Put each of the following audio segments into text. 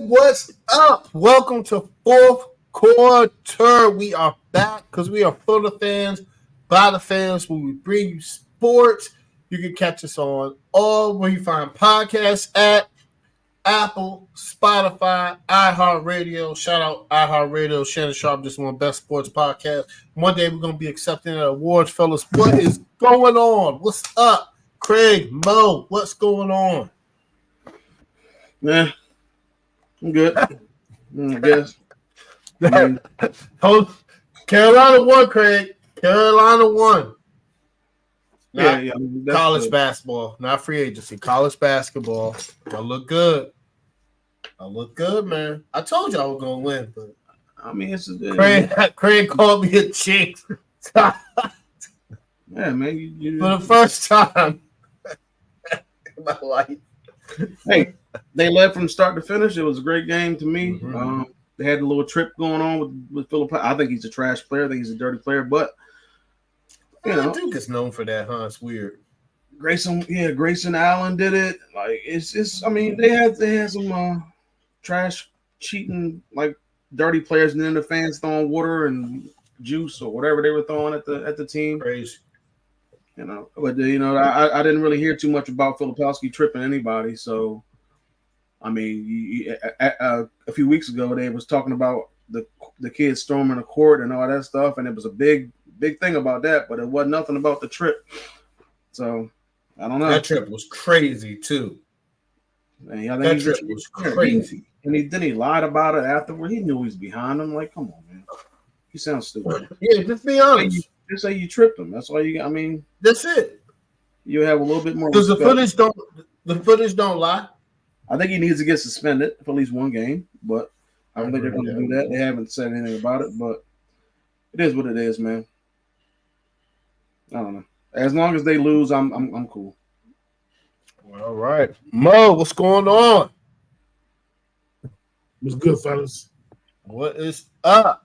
what's up? Welcome to fourth quarter. We are back because we are for the fans, by the fans. When we bring you sports, you can catch us on all where you find podcasts at Apple, Spotify, iHeartRadio. Shout out iHeartRadio. Shannon Sharp just won Best Sports Podcast. One day we're going to be accepting an awards, fellas. What is going on? What's up? Craig, Mo, what's going on? Yeah, I'm good. I guess. Carolina won, Craig. Carolina won. Yeah. College basketball, not free agency. College basketball. I look good. Man. I told you I was gonna win, but I mean, it's Craig called me a jinx. Yeah, man. You For the first time in my life. Hey, they led from start to finish. It was a great game to me. Mm-hmm. They had a little trip going on with Philip. I think he's a trash player. I think he's a dirty player, but I think it's known for that, huh? It's weird. Grayson Allen did it. Like it's. I mean, they had some trash cheating, like dirty players, and then the fans throwing water and juice or whatever they were throwing at the team. Crazy. But I didn't really hear too much about Filipowski tripping anybody. So, I mean, a few weeks ago they was talking about the kids storming the court and all that stuff, and it was a big thing about that. But it wasn't nothing about the trip. So, I don't know. That trip was crazy too. And that trip was crazy. And he lied about it afterward. He knew he was behind him. Like, come on, man. You sound stupid. Yeah, just be honest. Just say you tripped him. That's all you got. I mean, that's it. You have a little bit more. Because the footage don't lie. I think he needs to get suspended for at least one game, but I don't think they're going to do that. They haven't said anything about it, but it is what it is, man. I don't know. As long as they lose, I'm cool. All right, Mo, what's going on? What's good, fellas? What is up?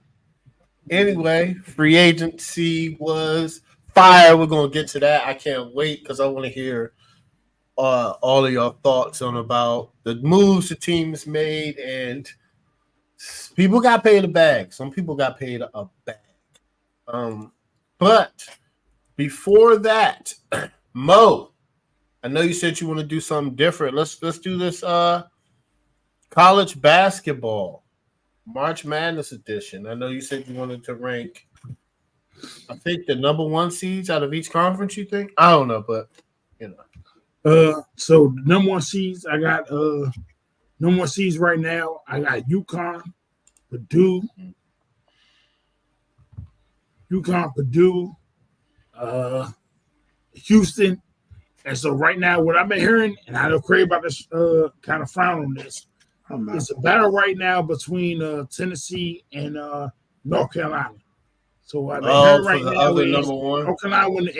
Anyway, free agency was fire. We're gonna get to that. I can't wait because I want to hear all of your thoughts on about the moves the team has made, and people got paid a bag. Some people got paid a bag. But before that, Mo, I know you said you want to do something different. Let's do this college basketball. March Madness edition. I know you said you wanted to rank, I think, the number one seeds out of each conference, you think? I don't know, but, So the number one seeds, I got number one seeds right now. I got UConn, Purdue, Houston. And so right now, what I've been hearing, and I know Craig about this kind of frown on this, it's a battle right now between Tennessee and North Carolina. So what I've been hearing right now is North Carolina win the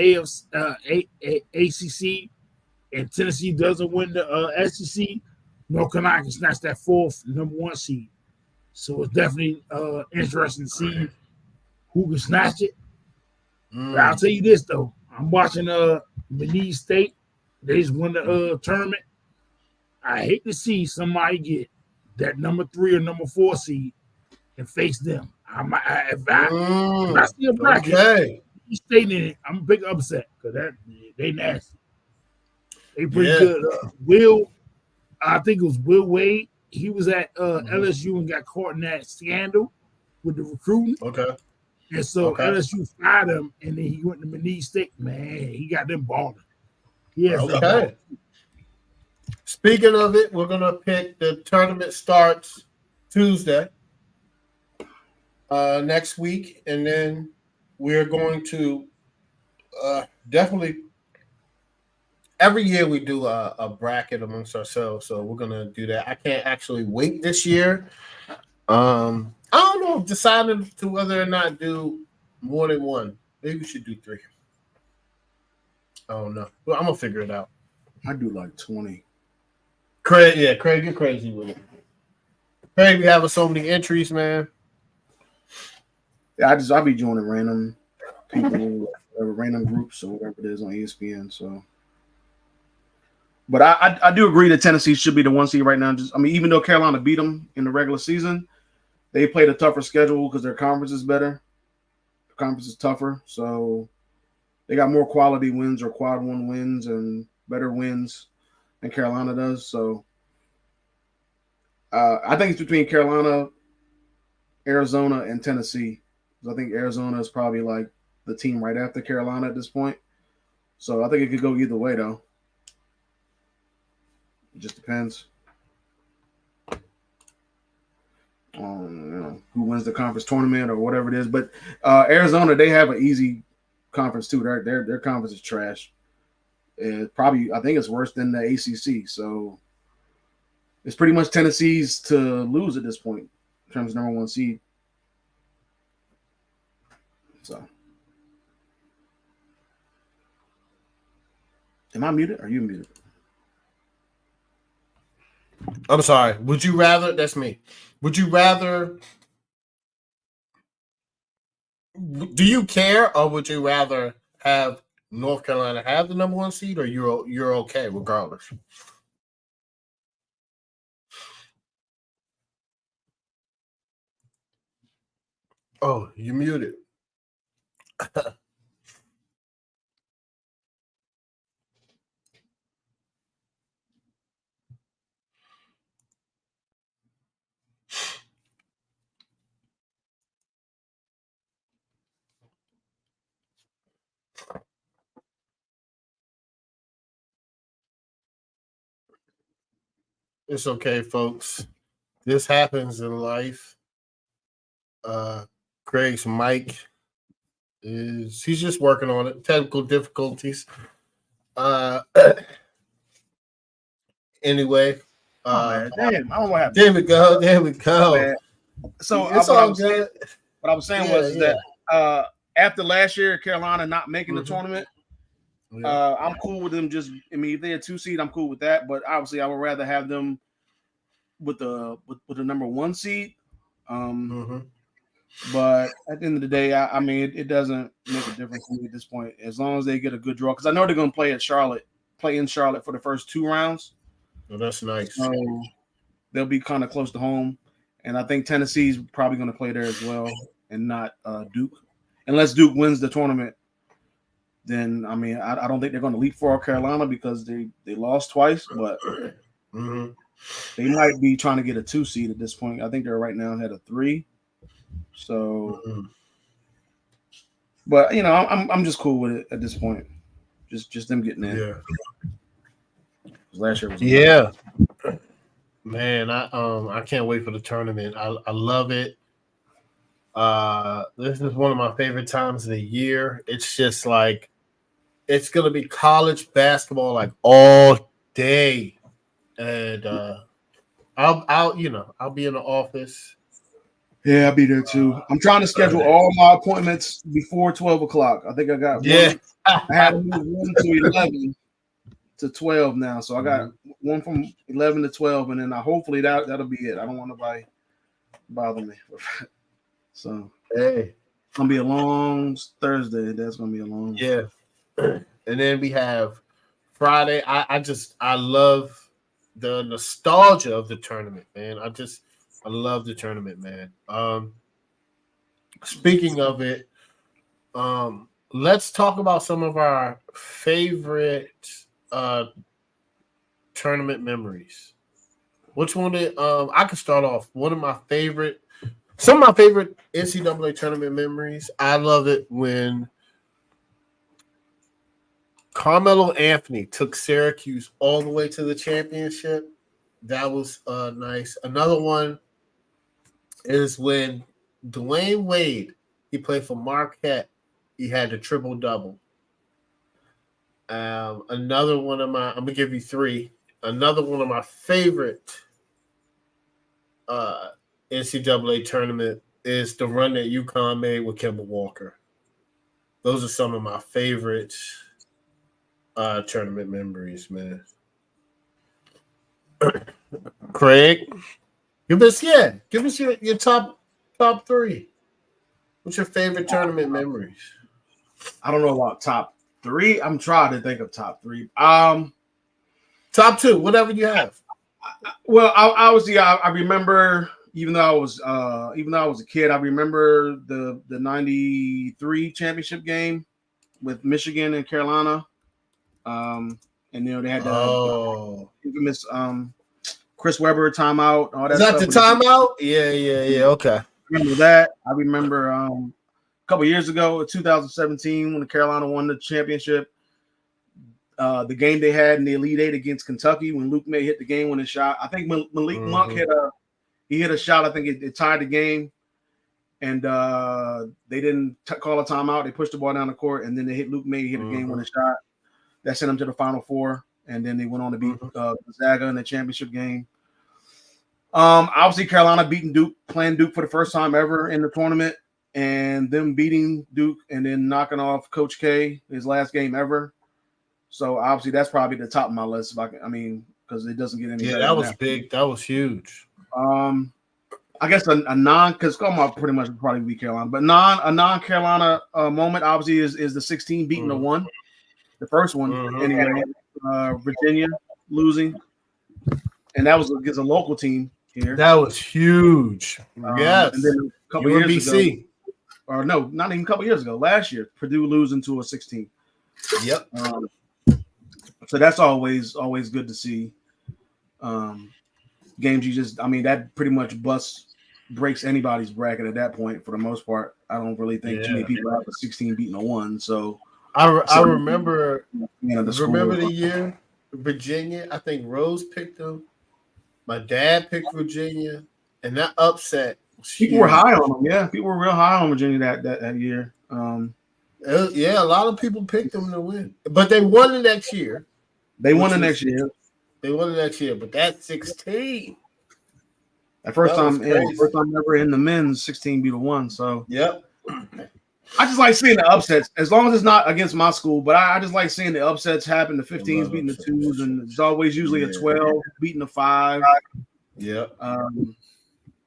ACC, and Tennessee doesn't win the SEC. North Carolina can snatch that fourth number one seed. So it's definitely interesting to see who can snatch it. But I'll tell you this though, I'm watching McNeese State. They just won the tournament. I hate to see somebody get that number 3 or number 4 seed and face them. If I see a bracket, he's staying in it, I'm a big upset because they nasty. They pretty good. I think it was Will Wade. He was at LSU and got caught in that scandal with the recruiting. Okay. And so LSU fired him, and then he went to McNeese State. Man, he got them balling. Okay. Speaking of it, we're gonna pick the tournament starts Tuesday next week, and then we're going to definitely every year we do a bracket amongst ourselves, so we're gonna do that. I can't actually wait this year. I don't know, decided to whether or not do more than one. Maybe we should do 3. I don't know. Well, I'm gonna figure it out. I do like 20. Craig, you're crazy with it. Craig, we have so many entries, man. Yeah, I'll be joining random people, random groups or whatever it is on ESPN. So But I do agree that Tennessee should be the 1 seed right now. Even though Carolina beat them in the regular season, they played a tougher schedule because their conference is better. The conference is tougher, so they got more quality wins or quad one wins and better wins than Carolina does. So I think it's between Carolina, Arizona, and Tennessee. I think Arizona is probably like the team right after Carolina at this point. So I think it could go either way, though. It just depends on who wins the conference tournament or whatever it is. But Arizona, they have an easy conference too. Their conference is trash. I think it's worse than the ACC. So it's pretty much Tennessee's to lose at this point in terms of number 1 seed. So, am I muted? Or are you muted? I'm sorry. Would you rather? That's me. Would you rather? Do you care, or would you rather have North Carolina have the number 1 seed, or you're okay regardless? Oh, you muted. It's okay, folks. This happens in life. Craig's mic he's just working on it. Technical difficulties. Anyway. Man, damn, I don't know what happened. There we go. There we go. Man. So it's all good. What I was saying was that after last year, Carolina not making the tournament, I'm cool with them. If they're a 2 seed, I'm cool with that. But obviously, I would rather have them with the number 1 seed. But at the end of the day, it doesn't make a difference to me at this point as long as they get a good draw. Because I know they're going to play in Charlotte for the first 2 rounds. Well, that's nice. So they'll be kind of close to home. And I think Tennessee's probably going to play there as well and not Duke. Unless Duke wins the tournament, then, I don't think they're going to leapfrog Carolina because they lost twice. But they might be trying to get a 2 seed at this point. I think they're right now at a 3. So, but, I'm just cool with it at this point. Just them getting in. Yeah. Last year was Man, I can't wait for the tournament. I love it. This is one of my favorite times of the year. It's just like it's gonna be college basketball like all day, and I'll be in the office. Yeah, I'll be there too. I'm trying to schedule all my appointments before 12 o'clock. I think I got one. I had to move 1 to 11 to 12 now, so I got one from 11 to 12, and then hopefully that'll be it. I don't want nobody bother me. So Hey, it's gonna be a long Thursday. That's gonna be a long. Yeah, and then we have Friday. I love the nostalgia of the tournament, man. I love the tournament, man. Speaking of it, let's talk about some of our favorite tournament memories. Which one did I can start off. Some of my favorite NCAA tournament memories. I love it when Carmelo Anthony took Syracuse all the way to the championship. That was nice. Another one is when Dwayne Wade, he played for Marquette. He had the triple-double. Another one of my, I'm going to give you 3. Another one of my favorite NCAA tournament is the run that UConn made with Kemba Walker. Those are some of my favorite tournament memories, man. Craig, give us your top 3. What's your favorite tournament memories? I don't know about top 3. I'm trying to think of top 3. Top two, whatever you have. Well, I remember, even though I was a kid, I remember the '93 championship game with Michigan and Carolina. And they had the infamous Chris Webber timeout, all that. Is that stuff the timeout? Yeah. Okay. I remember that. I remember a couple years ago, 2017, when Carolina won the championship. The game they had in the Elite Eight against Kentucky, when Luke May hit the game-winning shot. I think Malik Monk hit a shot. I think it tied the game, and they didn't call a timeout. They pushed the ball down the court, and then they hit Luke May, hit a game-winning shot. That sent them to the Final Four, and then they went on to beat Gonzaga in the championship game. Obviously, Carolina beating Duke, playing Duke for the first time ever in the tournament, and them beating Duke and then knocking off Coach K, his last game ever. So obviously, that's probably the top of my list. Because it doesn't get any. Yeah, that was big. That was huge. I guess a non, because Oklahoma pretty much would probably be Carolina, but a non Carolina moment obviously is the 16 beating the one, the first one anyway. Virginia losing, and that was against a local team here. That was huge. Yes, and then a couple years ago, or no, not even a couple years ago, last year, Purdue losing to a 16. Yep. So that's always good to see. Games that pretty much breaks anybody's bracket at that point for the most part. I don't really think too many people have a 16 beating a 1. So I remember the year Virginia. I think Rose picked them. My dad picked Virginia, and that upset. People were high on them. Yeah, people were real high on Virginia that year. A lot of people picked them to win, but they won the next year. They won the next year, but that 16. That first time ever in the men's 16 beat a 1. So yep. I just like seeing the upsets, as long as it's not against my school. But I just like seeing the upsets happen. The 15s beating the 2s, and it's always usually a 12 beating a 5. Yeah.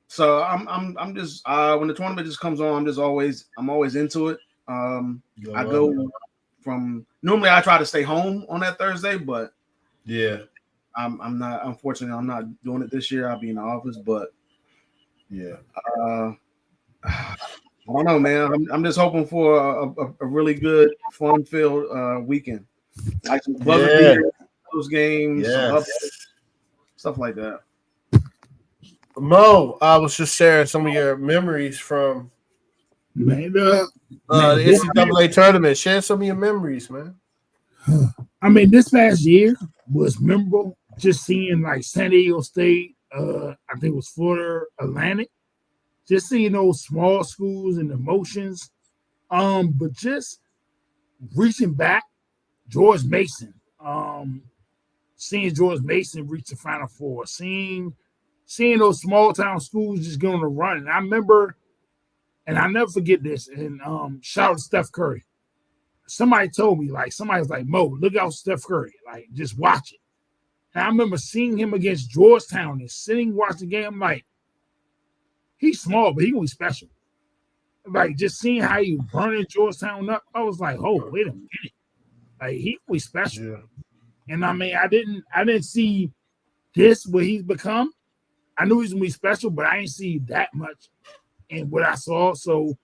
So I'm just when the tournament just comes on, I'm always into it. I go from normally I try to stay home on that Thursday, but yeah, I'm not. Unfortunately, I'm not doing it this year. I'll be in the office, but yeah. I don't know, man. I'm just hoping for a really good, fun-filled weekend. Like some buzzer beaters, those games, stuff like that. Mo, I was just sharing some of your memories from the NCAA tournament. Share some of your memories, man. I mean, this past year was memorable. Just seeing like San Diego State, I think it was Florida Atlantic. Just seeing those small schools and emotions. But just reaching back, George Mason. Seeing George Mason reach the Final Four. Seeing those small town schools just going to run. And I remember, and I'll never forget this, and shout out to Steph Curry. Somebody told me, somebody was like, Mo, look out Steph Curry. Just watch it. And I remember seeing him against Georgetown and sitting watching the game. I'm like, he's small, but he's going to be special. Just seeing how he was burning Georgetown up, I was like, oh, wait a minute. He's going to be special. Yeah. And I mean, I didn't see this, what he's become. I knew he's going to be special, but I didn't see that much in what I saw. So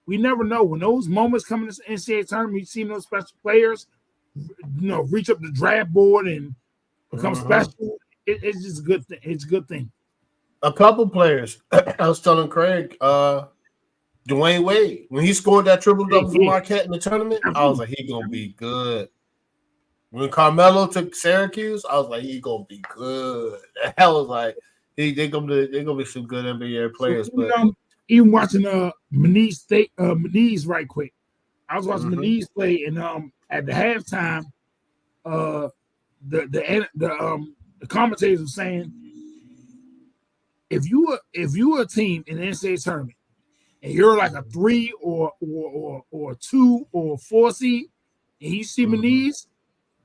we never know. When those moments come in the NCAA tournament, you see those special players, reach up the draft board and become special. It's just a good thing. It's a good thing. A couple players. I was telling Craig, Dwayne Wade, when he scored that triple-double for Marquette in the tournament, I was like, he's going to be good. When Carmelo took Syracuse, I was like, he's going to be good. I was like, they're gonna be some good NBA players. But even watching Meniz right quick. I was watching Meniz play, and at the halftime, the commentators were saying, if you were a team in the NCAA tournament and you're like a 3 or 2 or 4 seed, and you see Meniz,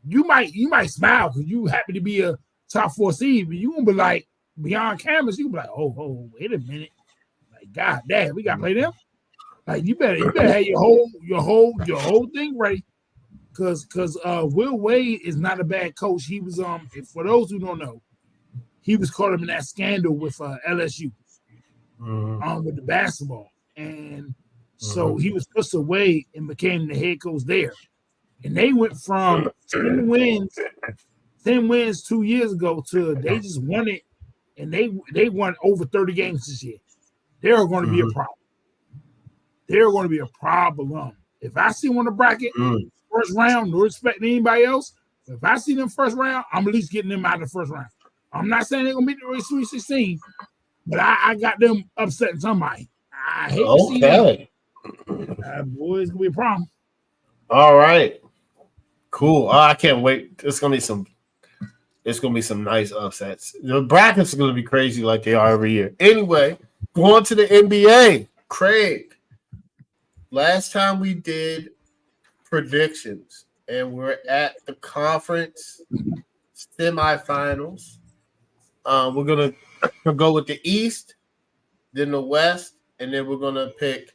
you might smile because you happy to be a top 4 seed, but you won't be like beyond cameras. You be like, oh, wait a minute, God damn, we gotta play them. You better have your whole thing ready. because Will Wade is not a bad coach. He was for those who don't know, he was caught up in that scandal with LSU with the basketball, and so he was pushed away and became the head coach there. And they went from 10 wins 2 years ago to they just won it, and they won over 30 games this year. They're going to be a problem. They're going to be a problem. If I see one of the bracket first round, no respect to anybody else. If I see them first round, I'm at least getting them out of the first round. I'm not saying they're going to beat the Sweet 16, but I got them upsetting somebody. I hate to see them. Boy, it's going to be a problem. All right. Cool. I can't wait. It's gonna be some nice upsets. The brackets are gonna be crazy like they are every year. Anyway, going to the NBA. Craig, last time we did predictions, and we're at the conference semifinals. We're gonna go with the East, then the West, and then we're gonna pick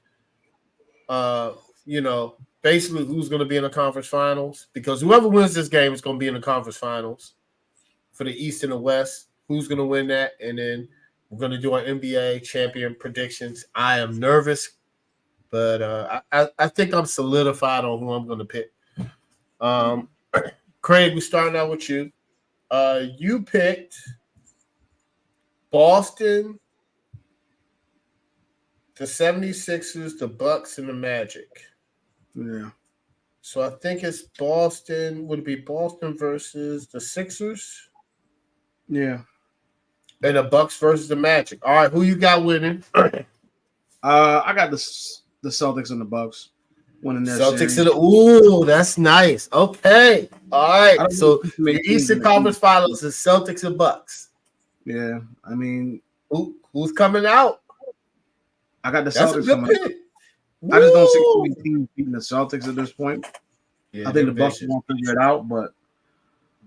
basically who's going to be in the conference finals, because whoever wins this game is going to be in the conference finals for the East and the West. Who's going to win that? And then we're going to do our NBA champion predictions. I am nervous, but I think I'm solidified on who I'm going to pick. Craig, we're starting out with you. You picked Boston, the 76ers, the Bucks, and the Magic. Yeah. So I think it's Boston. Would it be Boston versus the Sixers? Yeah. And the Bucks versus the Magic. All right, who you got winning? I got the Celtics and the Bucks winning their Celtics series. and the that's nice. Okay. All right. So the Eastern Conference Finals is Celtics and Bucks. Yeah. I mean, who's coming out? I got the That's Celtics a good coming out. pick. I just don't see too many teams beating the Celtics at this point. Yeah, I think the Bucks won't figure it out, but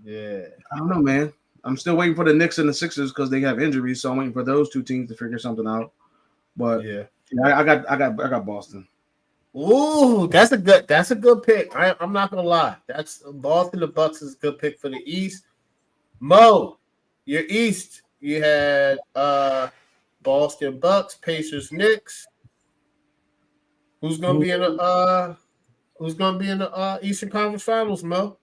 yeah, I don't know, man. I'm still waiting for the Knicks and the Sixers because they have injuries, so I'm waiting for those two teams to figure something out. But yeah, I got Boston. Ooh, that's a good pick. I'm not gonna lie. That's Boston. The Bucks is a good pick for the East. Mo, your East. You had Boston Bucks, Pacers, Knicks. Who's gonna be in the Eastern Conference Finals, Mo?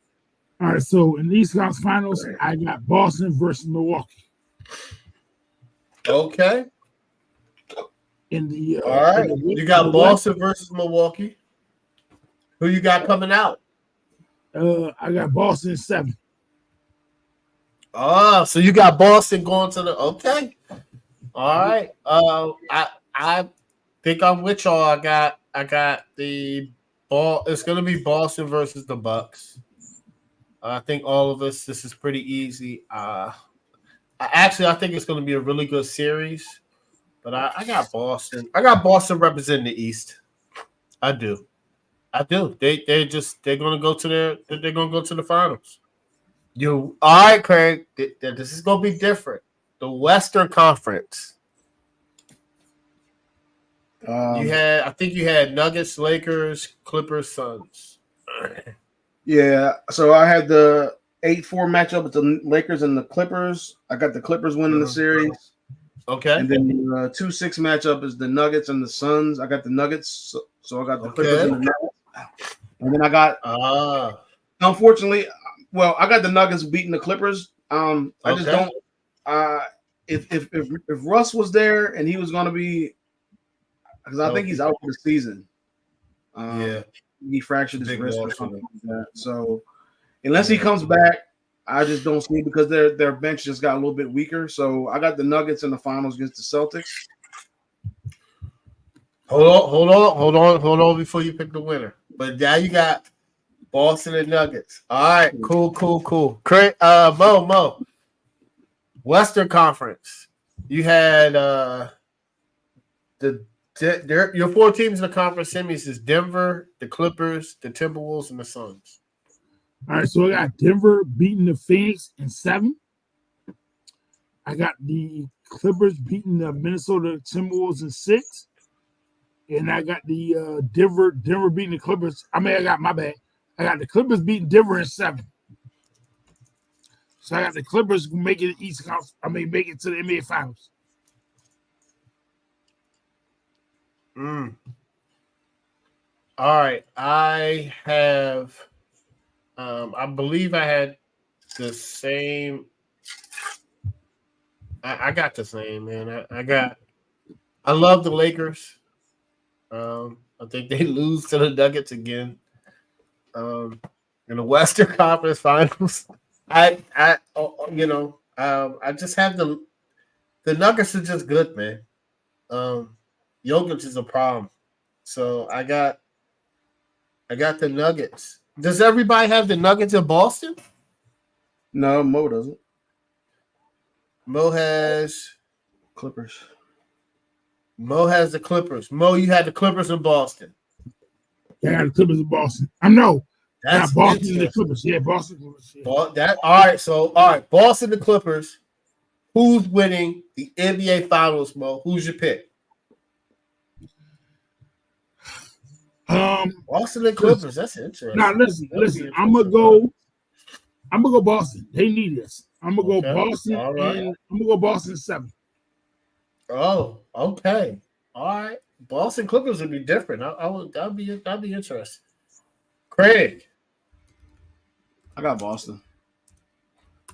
All right, so in the Eastern Conference Finals, I got Boston versus Milwaukee. Okay. In the all right, you got Boston versus Milwaukee. Who you got coming out? I got Boston in 7. Oh, so you got Boston going to the okay. All right. I think I'm with y'all. I got the ball. It's gonna be Boston versus the Bucks. I think all of us. This is pretty easy. I think it's gonna be a really good series. But I got Boston. I got Boston representing the East. I do. They're gonna go to the finals. All right, Craig. This is gonna be different. The Western Conference. I think you had Nuggets, Lakers, Clippers, Suns. Yeah, so I had the 8-4 matchup with the Lakers and the Clippers. I got the Clippers winning the series. Okay. And then the 2-6 matchup is the Nuggets and the Suns. I got the Nuggets, so I got the Clippers and the Nuggets. And then I got unfortunately, I got the Nuggets beating the Clippers. I just don't if Russ was there and he was gonna be, because I think he's out for the season. He fractured his wrist or something like that. So unless he comes back, I just don't see it because their bench just got a little bit weaker. So I got the Nuggets in the finals against the Celtics. Hold on before you pick the winner. But now you got Boston and Nuggets. All right, cool. Mo. Western Conference. You had your 4 teams in the conference semis is Denver, the Clippers, the Timberwolves, and the Suns. All right, so I got Denver beating the Phoenix in 7. I got the Clippers beating the Minnesota Timberwolves in 6. And I got the Denver beating the Clippers. I got my bad. I got the Clippers beating Denver in 7. So I got the Clippers making it East Coast. Make it to the NBA Finals. All right, I have. I believe I had the same. I got the same, man. I love the Lakers. I think they lose to the Nuggets again. In the Western Conference Finals. I just have the Nuggets are just good, man. Jokic is a problem. So I got the Nuggets. Does everybody have the Nuggets in Boston? No, Mo doesn't. Mo has Clippers. Mo has the Clippers. Mo, you had the Clippers in Boston. Yeah, I got the Clippers in Boston. I know. That's Boston and the Clippers. Yeah, Boston Clippers. Yeah. All right. Boston the Clippers. Who's winning the NBA Finals, Mo? Who's your pick? Boston and Clippers. That's interesting. Now listen. I'm gonna go Boston. They need this. I'm gonna go Boston, all right. and I'm gonna go Boston 7. Oh, okay. All right. Boston Clippers would be different. That'd be interesting. Craig. I got Boston.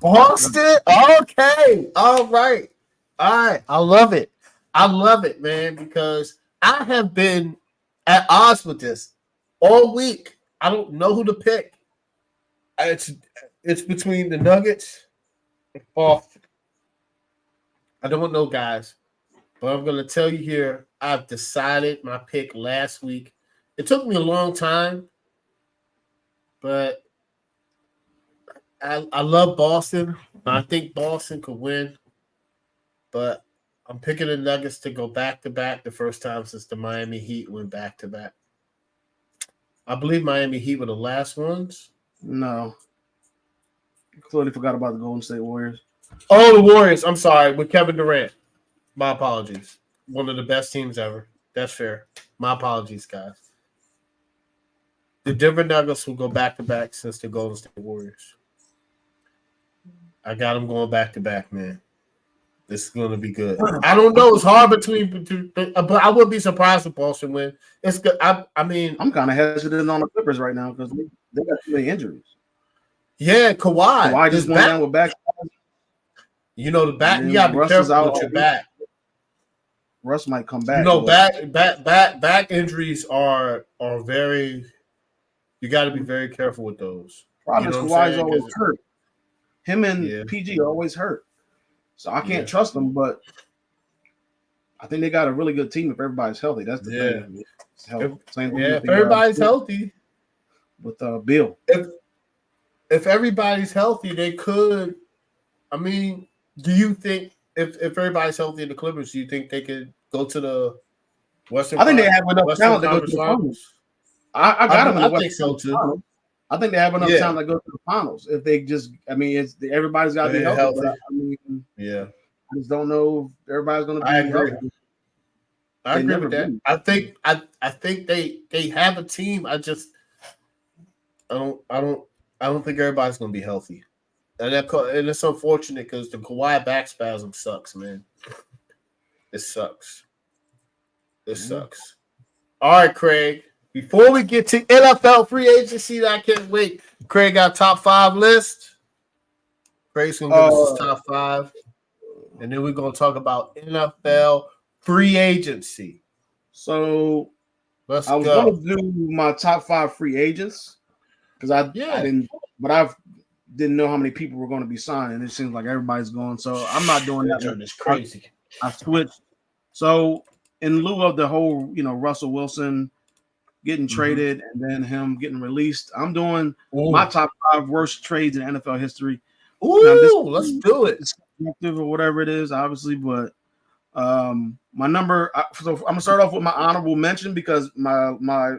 Boston? Okay. All right. I love it. I love it, man, because I have been at odds with this all week. I don't know who to pick. It's between the Nuggets and Boston. I don't know, guys, but I'm going to tell you here, I've decided my pick last week. It took me a long time, but I love Boston. I think Boston could win, but I'm picking the Nuggets to go back-to-back the first time since the Miami Heat went back-to-back. I believe Miami Heat were the last ones. No. Clearly forgot about the Golden State Warriors. Oh, the Warriors. I'm sorry. With Kevin Durant. My apologies. One of the best teams ever. That's fair. My apologies, guys. The Denver Nuggets will go back-to-back since the Golden State Warriors. I got them going back-to-back, man. This is going to be good. I don't know. It's hard but I wouldn't be surprised if Boston win. It's good. I mean, I'm kind of hesitant on the Clippers right now because they got too many injuries. Yeah, Kawhi. Kawhi just went down with back. You know, the back. You gotta be careful with your back. Russ might come back. You know, back injuries are very. You got to be very careful with those. Problem is Kawhi's always hurt. Him and PG are always hurt, so I can't trust them. But I think they got a really good team if everybody's healthy. That's the thing. If everybody's healthy, with Bill. If everybody's healthy, they could. I mean, do you think if everybody's healthy in the Clippers, do you think they could go to the Western? I think they have enough talent to go to the finals. I got them in the Western so too. Finals. I think they have enough talent to go to the finals. If they just, everybody's got to be healthy. But I just don't know if everybody's going to be healthy. I agree with that. I think they have a team. I don't think everybody's going to be healthy. And it's unfortunate because the Kawhi back spasm sucks, man. It sucks. It sucks. All right, Craig. Before we get to NFL free agency, I can't wait. Craig got top 5 list. Craig's going to give us his top 5. And then we're going to talk about NFL free agency. So I was going to do my top 5 free agents because I didn't know how many people were going to be signing. It seems like everybody's going. So I'm not doing that. It's crazy. I switched. So in lieu of the whole, Russell Wilson getting traded and then him getting released, I'm doing my top 5 worst trades in NFL history. Let's do it. Or whatever it is, obviously, but my number. So I'm gonna start off with my honorable mention because my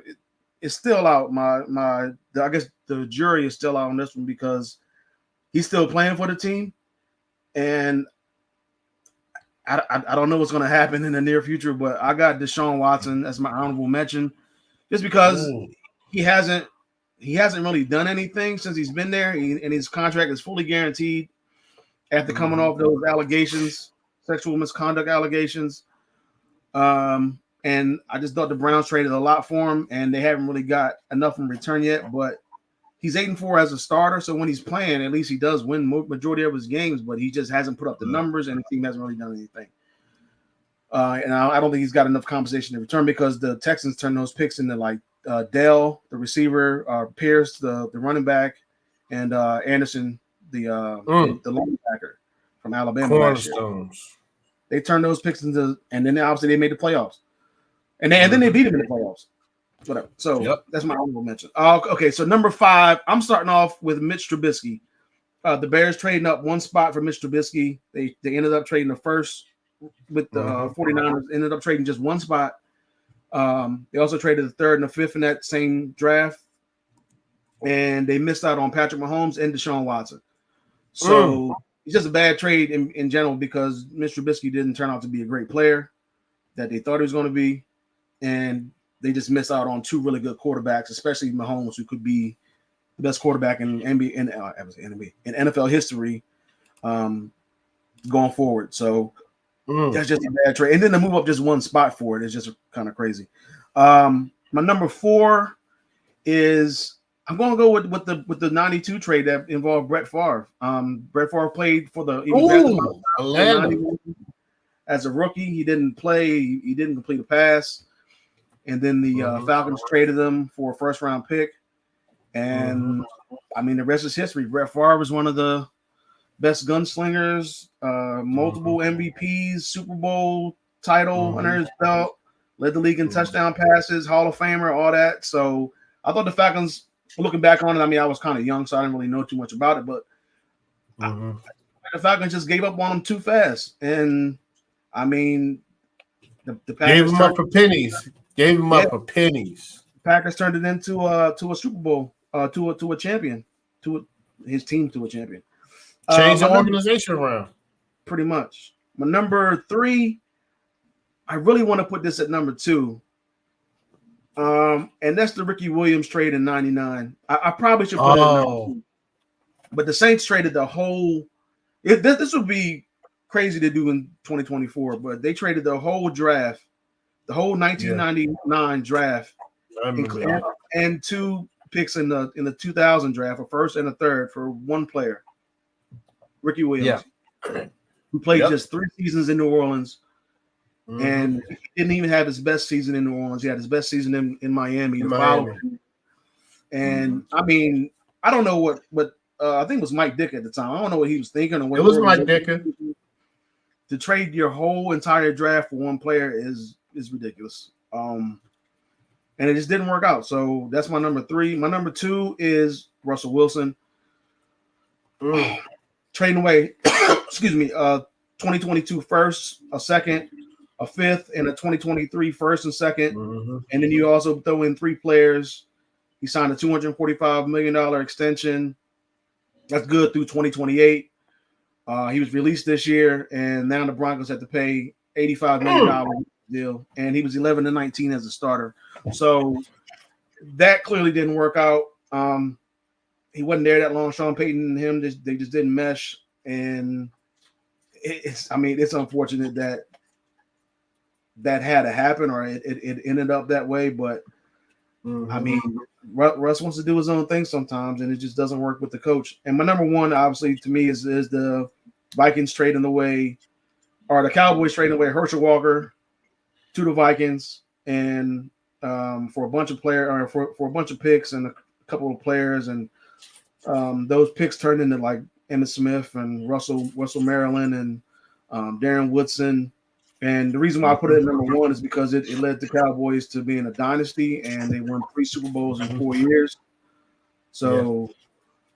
it's still out. I guess the jury is still out on this one because he's still playing for the team, and I don't know what's going to happen in the near future, but I got Deshaun Watson as my honorable mention just because he hasn't he hasn't really done anything since he's been there, and his contract is fully guaranteed after coming off those allegations, sexual misconduct allegations. And I just thought the Browns traded a lot for him, and they haven't really got enough in return yet. But he's 8-4 as a starter, so when he's playing, at least he does win majority of his games. But he just hasn't put up the numbers, and the team hasn't really done anything. And I don't think he's got enough compensation in return because the Texans turned those picks into like Dell, the receiver, Pierce, the running back, and Anderson, the linebacker from Alabama. Cornerstones. They turned those picks into, and then obviously they made the playoffs, and then they beat them in the playoffs. Whatever. So that's my honorable mention. Okay, so number 5, I'm starting off with Mitch Trubisky. The Bears trading up one spot for Mitch Trubisky. They ended up trading the first with the 49ers. Ended up trading just one spot. They also traded the 3rd and the 5th in that same draft, and they missed out on Patrick Mahomes and Deshaun Watson. So it's just a bad trade in general because Mitch Trubisky didn't turn out to be a great player that they thought he was going to be, and they just missed out on 2 really good quarterbacks, especially Mahomes, who could be the best quarterback in NFL history going forward. So that's just a bad trade. And then to move up just one spot for it is just kind of crazy. My number 4 is I'm going to go with the 92 trade that involved Brett Favre. Brett Favre played for the Atlanta as a rookie. He didn't play. He didn't complete a pass. And then the Falcons traded him for a first-round pick. And, I mean, the rest is history. Brett Favre was one of the best gunslingers, multiple MVPs, Super Bowl title under his belt, led the league in touchdown passes, Hall of Famer, all that. So I thought the Falcons, looking back on it, I mean, I was kind of young, so I didn't really know too much about it. But the Falcons just gave up on him too fast. And, I mean, the Packers gave him up for pennies. Gave him up for pennies. Packers turned it into a Super Bowl, to a champion, his team to a champion. Change the organization around. Pretty much. My number 3, I really want to put this at number 2. And that's the Ricky Williams trade in 99. I probably should put it at number 2. But the Saints traded the whole this would be crazy to do in 2024, but they traded the whole draft. The whole 1999 draft, and 2 picks in the 2000 draft, a first and a third for one player, Ricky Williams, who played just 3 seasons in New Orleans, and he didn't even have his best season in New Orleans. He had his best season in Miami. And I mean, I don't know what I think it was Mike Dick at the time. I don't know what he was thinking. Or what it was Mike Dick. To trade your whole entire draft for one player is ridiculous. And it just didn't work out. So that's my number 3. My number 2 is Russell Wilson. Trading away, 2022 first, a second, a 5th, and a 2023 first and second. And then you also throw in 3 players. He signed a $245 million extension. That's good through 2028. He was released this year, and now the Broncos had to pay $85 million deal, and he was 11-19 as a starter. So that clearly didn't work out. He wasn't there that long. Sean Payton and him, they just didn't mesh, and it's unfortunate that had to happen, or it ended up that way. But I mean, Russ wants to do his own thing sometimes, and it just doesn't work with the coach. And my number 1, obviously, to me, is the Vikings trading away, or the Cowboys trading away Herschel Walker to the Vikings, and for a bunch of for a bunch of picks and a couple of players, and those picks turned into like Emmitt Smith and Russell Maryland and Darren Woodson. And the reason why I put it at number 1 is because it led the Cowboys to being a dynasty, and they won 3 Super Bowls in 4 years. So,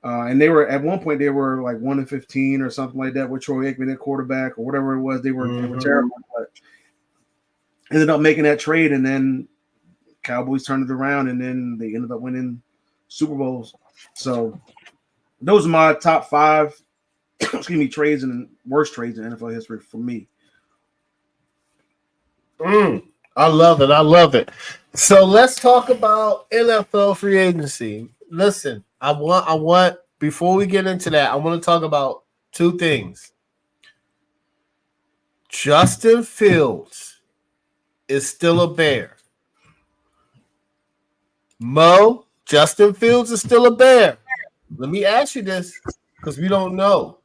and they were at one point they were like 1-15 or something like that with Troy Aikman at quarterback or whatever it was. They were terrible, but ended up making that trade, and then Cowboys turned it around, and then they ended up winning Super Bowls. So those are my top 5, trades and worst trades in NFL history for me. I love it. So let's talk about NFL free agency. listen. I want. Before we get into that, I want to talk about two things. Justin Fields is still a Bear. Justin Fields is still a Bear. Let me ask you this, because we don't know.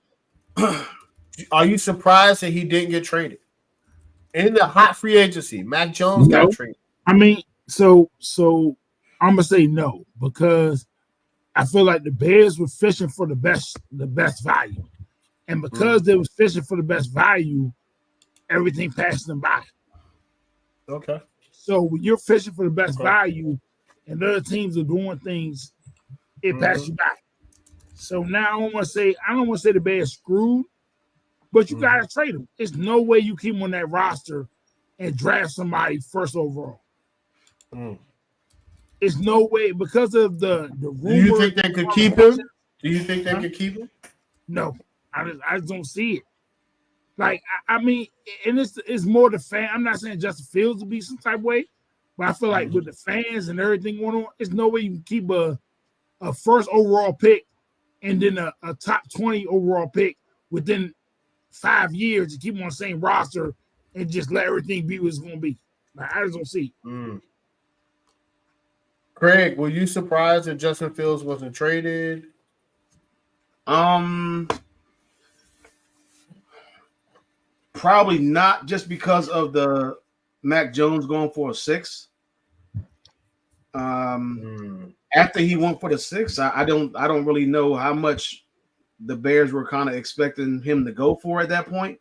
Are you surprised that he didn't get traded? In the hot free agency, Mac Jones got No. traded. I mean, so I'm gonna say no because I feel like the Bears were fishing for the best value, and because they was fishing for the best value, everything passed them by. Okay. So when you're fishing for the best value, and other teams are doing things, it passes you by. So now I don't want to say the Bears screwed, but you gotta trade them. There's no way you keep them on that roster and draft somebody first overall. There's no way because of the rumor. Do you think they could keep him? Do you think they could keep him? No, I just don't see it. Like I mean, and it's more the fan. I'm not saying Justin Fields will be some type of way, but I feel like with the fans and everything going on, there's no way you can keep a first overall pick and then a top 20 overall pick within 5 years to keep them on the same roster and just let everything be what it's going to be. Like, I just don't see it. Craig, were you surprised that Justin Fields wasn't traded? Probably not, just because of the Mac Jones going for a 6. After he went for the 6, I don't really know how much the Bears were kind of expecting him to go for at that point.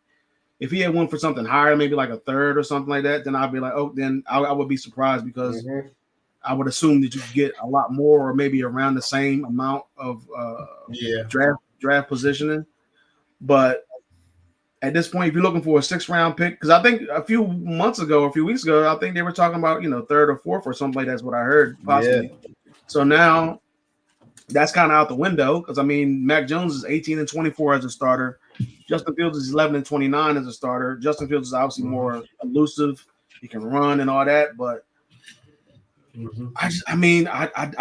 If he had went for something higher, maybe like a 3rd or something like that, then I'd be like, oh, then I would be surprised because I would assume that you could get a lot more or maybe around the same amount of draft positioning. But at this point, if you're looking for a 6th-round pick, because I think a few weeks ago, I think they were talking about 3rd or 4th or something like that's what I heard possibly. Yeah. So now that's kind of out the window because I mean Mac Jones is 18-24 as a starter. Justin Fields is 11-29 as a starter. Justin Fields is obviously more elusive. He can run and all that, but I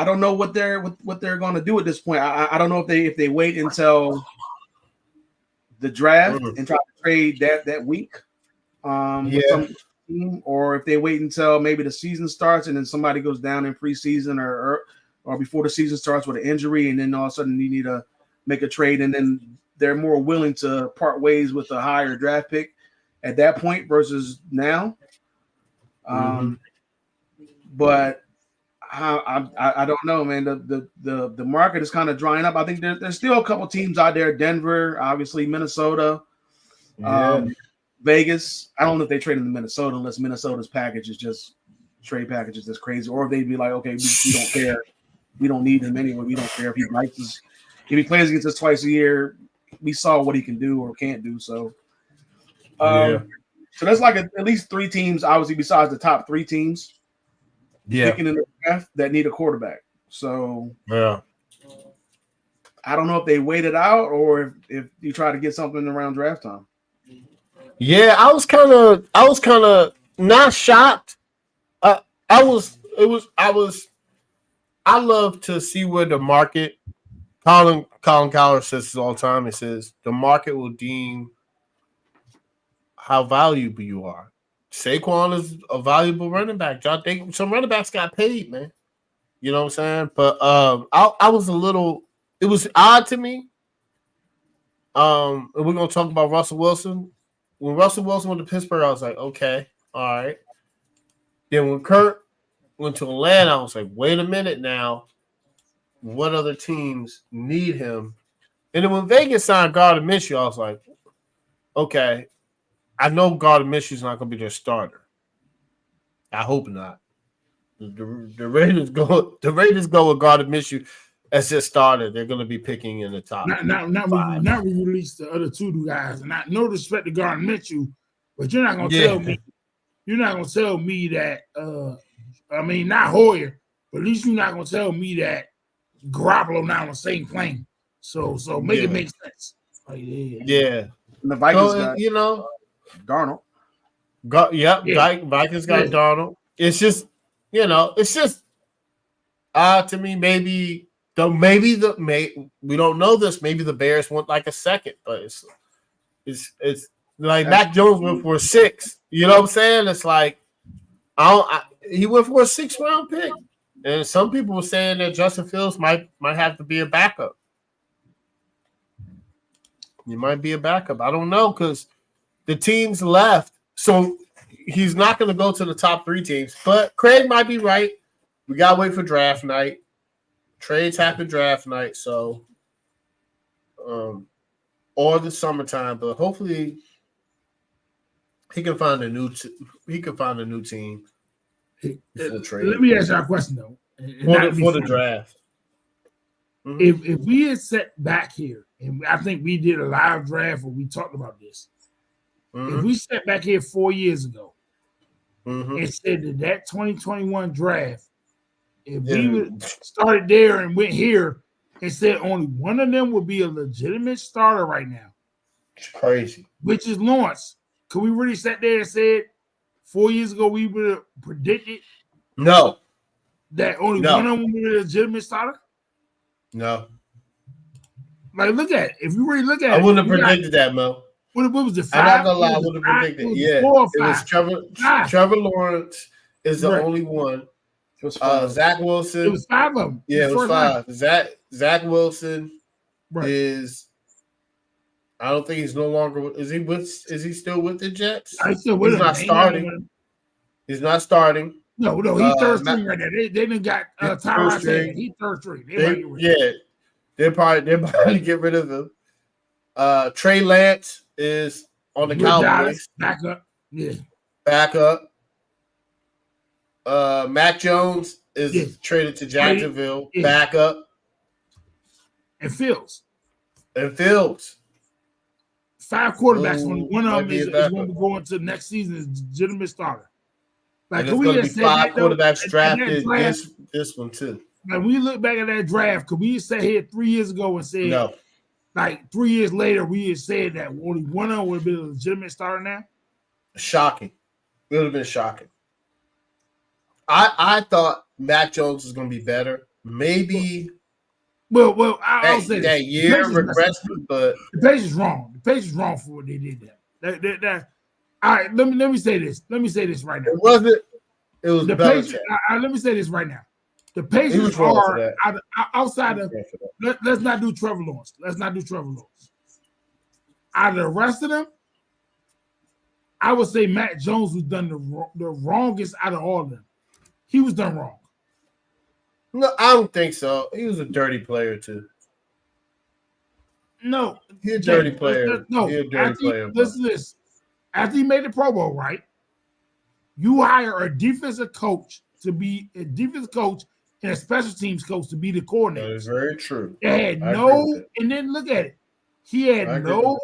don't know what they're going to do at this point. I don't know if they wait until the draft and try to trade that week with some team, or if they wait until maybe the season starts and then somebody goes down in preseason or before the season starts with an injury, and then all of a sudden you need to make a trade, and then they're more willing to part ways with a higher draft pick at that point versus now. But I don't know, man. The market is kind of drying up. I think there's still a couple teams out there. Denver, obviously, Minnesota, Vegas. I don't know if they trade in Minnesota unless Minnesota's package is just trade packages that's crazy, or if they'd be like, okay, we don't care. We don't need him anyway. We don't care if he likes us. If he plays against us twice a year, we saw what he can do or can't do. So, so that's like at least 3 teams, obviously, besides the top 3 teams. Picking in the draft that need a quarterback. So I don't know if they wait it out or if you try to get something around draft time. Yeah, I was kind of not shocked. I love to see where the market. Colin Cowler says this all the time. He says the market will deem how valuable you are. Saquon is a valuable running back. Some running backs got paid, man. You know what I'm saying? But I was it was odd to me. And we're gonna talk about Russell Wilson. When Russell Wilson went to Pittsburgh, I was like, okay, all right. Then when Kurt went to Atlanta, I was like, wait a minute now. What other teams need him? And then when Vegas signed Gardner Minshew, I was like, okay, I know Gardner Minshew's not going to be their starter. I hope not. The Raiders go with Gardner Minshew as their starter. They're going to be picking in the top. Not we release the other 2 guys. And no disrespect to Gardner Minshew, but you're not going to tell me. You're not going to tell me that. Not Hoyer, but at least you're not going to tell me that Garoppolo now on the same plane. So make it make sense. Yeah. And the Vikings got Darnold. Vikings got Darnold. It's just, to me, maybe Though we don't know this. Maybe the Bears want like a second, but it's like Mac Jones went for a 6. You know what I'm saying? It's like he went for a 6th-round pick, and some people were saying that Justin Fields might have to be a backup. He might be a backup. I don't know because the teams left, so he's not going to go to the top 3 teams. But Craig might be right. We got to wait for draft night. Trades happen draft night, so or the summertime. But hopefully, he can find a new team. Let me ask you a question though. For the draft. Mm-hmm. If we had sat back here, and I think we did a live draft where we talked about this. Mm-hmm. If we sat back here 4 years ago and said that 2021 draft, if we would started there and went here and said only one of them would be a legitimate starter right now. It's crazy. Which is Lawrence. Could we really sat there and said 4 years ago we would have predicted no that only one of them would be a legitimate starter? No. Like, look at it. If you really look at it. I wouldn't have predicted that, Mo. What was it? 5? I'm not gonna lie, I would have predicted. It was Trevor Lawrence is the only one. It was 5. Zach Wilson. It was 5 of them. Yeah, it was 5. Zach Wilson is. I don't think he's no longer. Is he still with the Jets? He's not starting. He's not starting. No, he's third string right there. They didn't got Tyrod Taylor. He's third string. They're probably get rid of him. Trey Lance is on the Cowboys. Back up. Yeah. Back up. Mac Jones is traded to Jacksonville. Yeah. Back up. And Fields. 5 quarterbacks. One of them is going to go into next season as legitimate starter. Like, and there's going to be 5 quarterbacks drafted this one too. Like, when you look back at that draft, could we sat here 3 years ago and said, no. Like 3 years later, we had said that only one of them would have been a legitimate starter now? Shocking. It would have been shocking. I thought Mac Jones was going to be better. Maybe. Well, I'll say that year regrets, but the page is wrong. The page is wrong for what they did there. That all right. Let me say this. Let me say this right now. It wasn't. It was the page. Let me say this right now. The Patriots are outside of. Let's not do Trevor Lawrence. Out of the rest of them, I would say Matt Jones was done the wrongest out of all of them. He was done wrong. No, I don't think so. He was a dirty player too. No, he's a dirty player. Listen to this. After he made the Pro Bowl, right? You hire a defensive coach to be a defensive coach and a special teams coach to be the coordinator. That is very true. They had and then look at it. He had no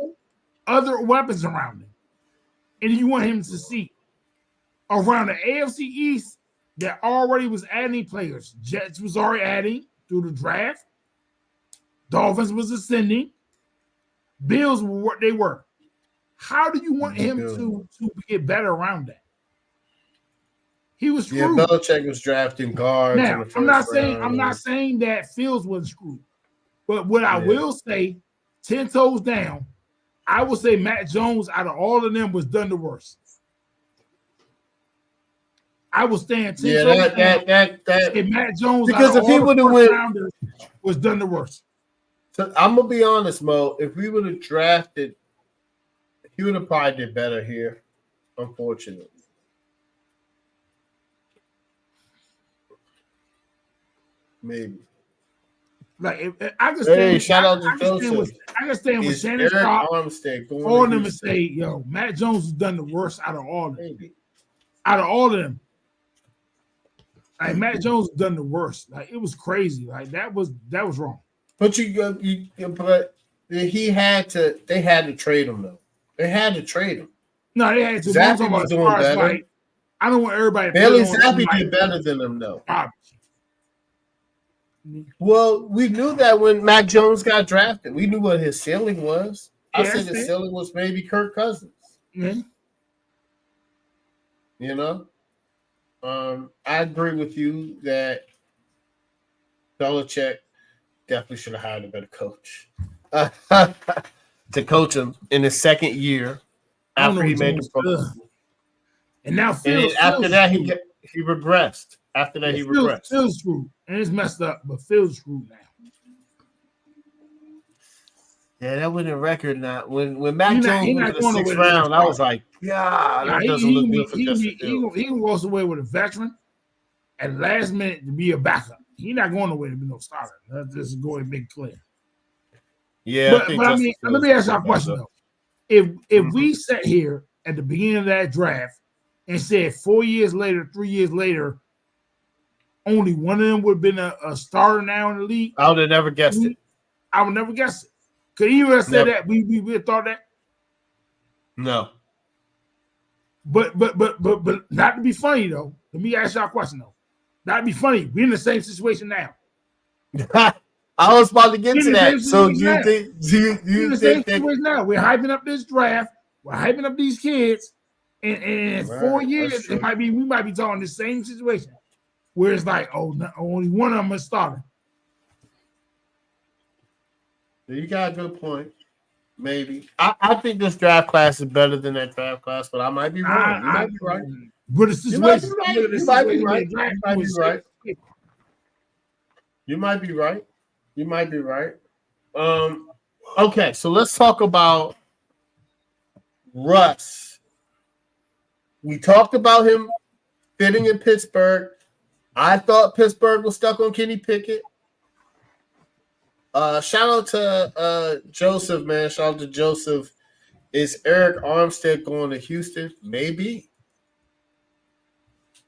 other weapons around him. And you want him to see around the AFC East that already was adding players. Jets was already adding through the draft. Dolphins was ascending. Bills were what they were. How do you want him to get better around that? He was screwed. Yeah, Belichick was drafting guards. Now, I'm not saying that Fields was screwed. But what I will say, 10 toes down, I will say Matt Jones out of all of them was done the worst. I will stand 10 toes down. If Matt Jones because if he would have went, was done the worst. So I'm gonna be honest, Mo. If we would have drafted, he would have probably did better here. Unfortunately. Maybe. Like if I can stand, shout out to Joseph. I can stand with Shannon Sharp on them and say, "Yo, Matt Jones has done the worst out of all of them." Maybe. Out of all of them, like Matt Jones has done the worst. Like it was crazy. Like that was wrong. But but he had to. They had to trade him though. They had to trade him. No, they had to. Zappy was doing better. Like, I don't want everybody. Bailey Zappy did better than him though. Well, we knew that when Mac Jones got drafted. We knew what his ceiling was. I said his ceiling was maybe Kirk Cousins. Mm-hmm. You know? I agree with you that Belichick definitely should have hired a better coach to coach him in his second year after he made the Pro. And now And then after that, he regressed. After that, he regressed. Phil's screwed. And it's messed up, but Phil's screwed now. Yeah, that winning record now. When Mac Jones went to the 6th round, I was like, yeah, that doesn't look good for Justin Fields. He goes away with a veteran at the last minute to be a backup. He's not going away to be no starter. Let's just go and make clear. Yeah, but I mean, let me ask you a question though. If we sat here at the beginning of that draft and said 4 years later, 3 years later, only one of them would have been a starter now in the league, I would have never guessed it. I would never guess it. Could you have said that? We would have thought that? No. But not to be funny though. Let me ask y'all a question though. Not to be funny. We're in the same situation now. I was about to get to that. So do you think that now we're hyping up this draft, we're hyping up these kids, and in 4 years we might be talking the same situation where it's like, only one of them is starting. You got a good point. Maybe. I think this draft class is better than that draft class, but I might be wrong. You might be right. But it's you might be right. You might be right. You might be right. Okay, so let's talk about Russ. We talked about him fitting in Pittsburgh. I thought Pittsburgh was stuck on Kenny Pickett. Shout out to Joseph, man. Shout out to Joseph. Is Eric Armstead going to Houston? Maybe.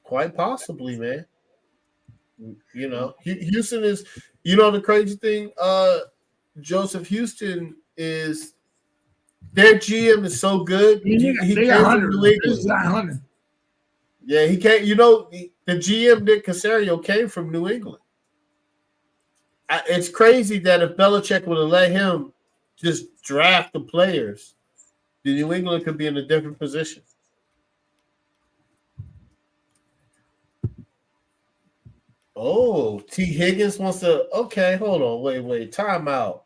Quite possibly, man. You know, Houston is, the crazy thing, Joseph, Houston is, their GM is so good. He came from New England. Yeah, he came, the GM, Nick Caserio, came from New England. It's crazy that if Belichick would have let him just draft the players, the New England could be in a different position. Oh, T. Higgins wants to. Okay, hold on. Wait. Time out.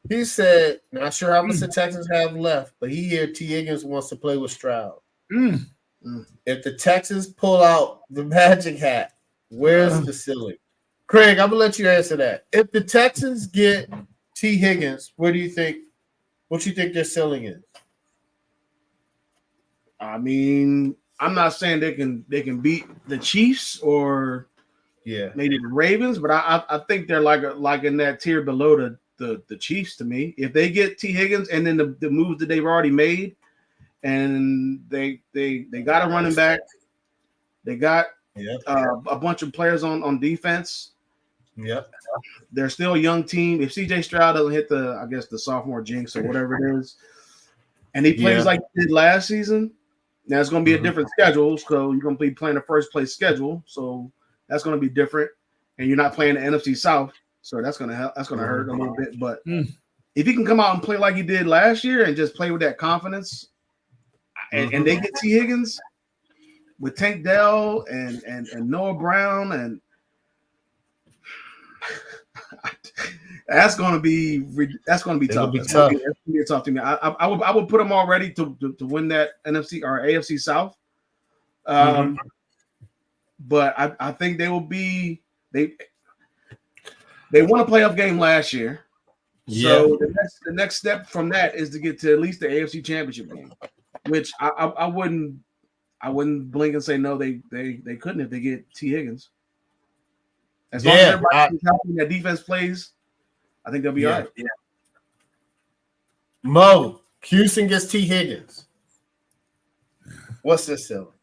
He said, not sure how much the Texans have left, but he heard T. Higgins wants to play with Stroud. If the Texans pull out the magic hat, where's the ceiling? Craig, I'm gonna let you answer that. If the Texans get T. Higgins, what do you think their ceiling is? I mean, I'm not saying they can beat the Chiefs or maybe the Ravens, but I think they're like in that tier below the Chiefs to me. If they get T. Higgins and then the moves that they've already made, and they got a running back, they got a bunch of players on defense. Yep. They're still a young team. If CJ Stroud doesn't hit the sophomore jinx or whatever it is, and he plays like he did last season, now it's going to be a different schedule. So you're going to be playing a first place schedule. So that's going to be different. And you're not playing the NFC South. So that's going to help. That's going to hurt a little bit. But if he can come out and play like he did last year and just play with that confidence, and they get T. Higgins with Tank Dell and Noah Brown and that's going to be tough. That's going to be a tough team. I would put them already to win that NFC or AFC South. But I think they will be they won a playoff game last year. So the next step from that is to get to at least the AFC Championship game, which I wouldn't blink and say no. They couldn't if they get T. Higgins. As long as everybody's helping that defense plays, I think they'll be all right. Yeah. Mo, Houston gets T. Higgins. What's this ceiling?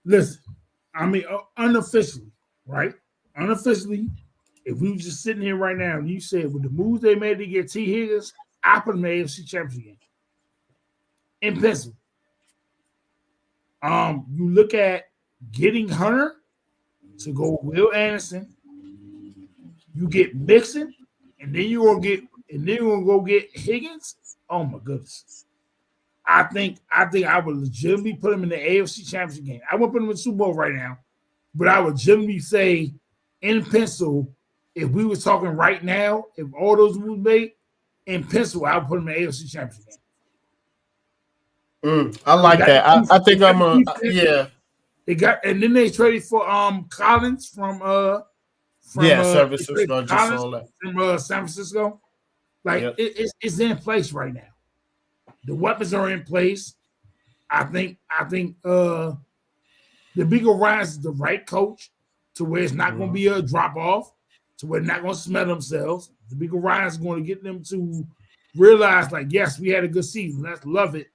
Listen, I mean, unofficially, right? Unofficially, if we were just sitting here right now and you said with the moves they made to get T. Higgins, I put them in the AFC Championship game. In pencil. You look at getting Hunter to go with Will Anderson, you get Mixon, and then you're gonna go get Higgins. Oh my goodness. I think I would legitimately put him in the AFC Championship game. I won't put him in the Super Bowl right now, but I would legitimately say in pencil, if we were talking right now, if all those moves made in pencil, I would put them in the AFC Championship game. I like that. I think I'm a yeah. They got, and then they traded for Collins from services. I just saw that from San Francisco. Like it's in place right now. The weapons are in place. I think the Big Orions is the right coach to where it's not going to be a drop off, to where they're not going to smell themselves. The Big Orions is going to get them to realize, like, yes, we had a good season. Let's love it,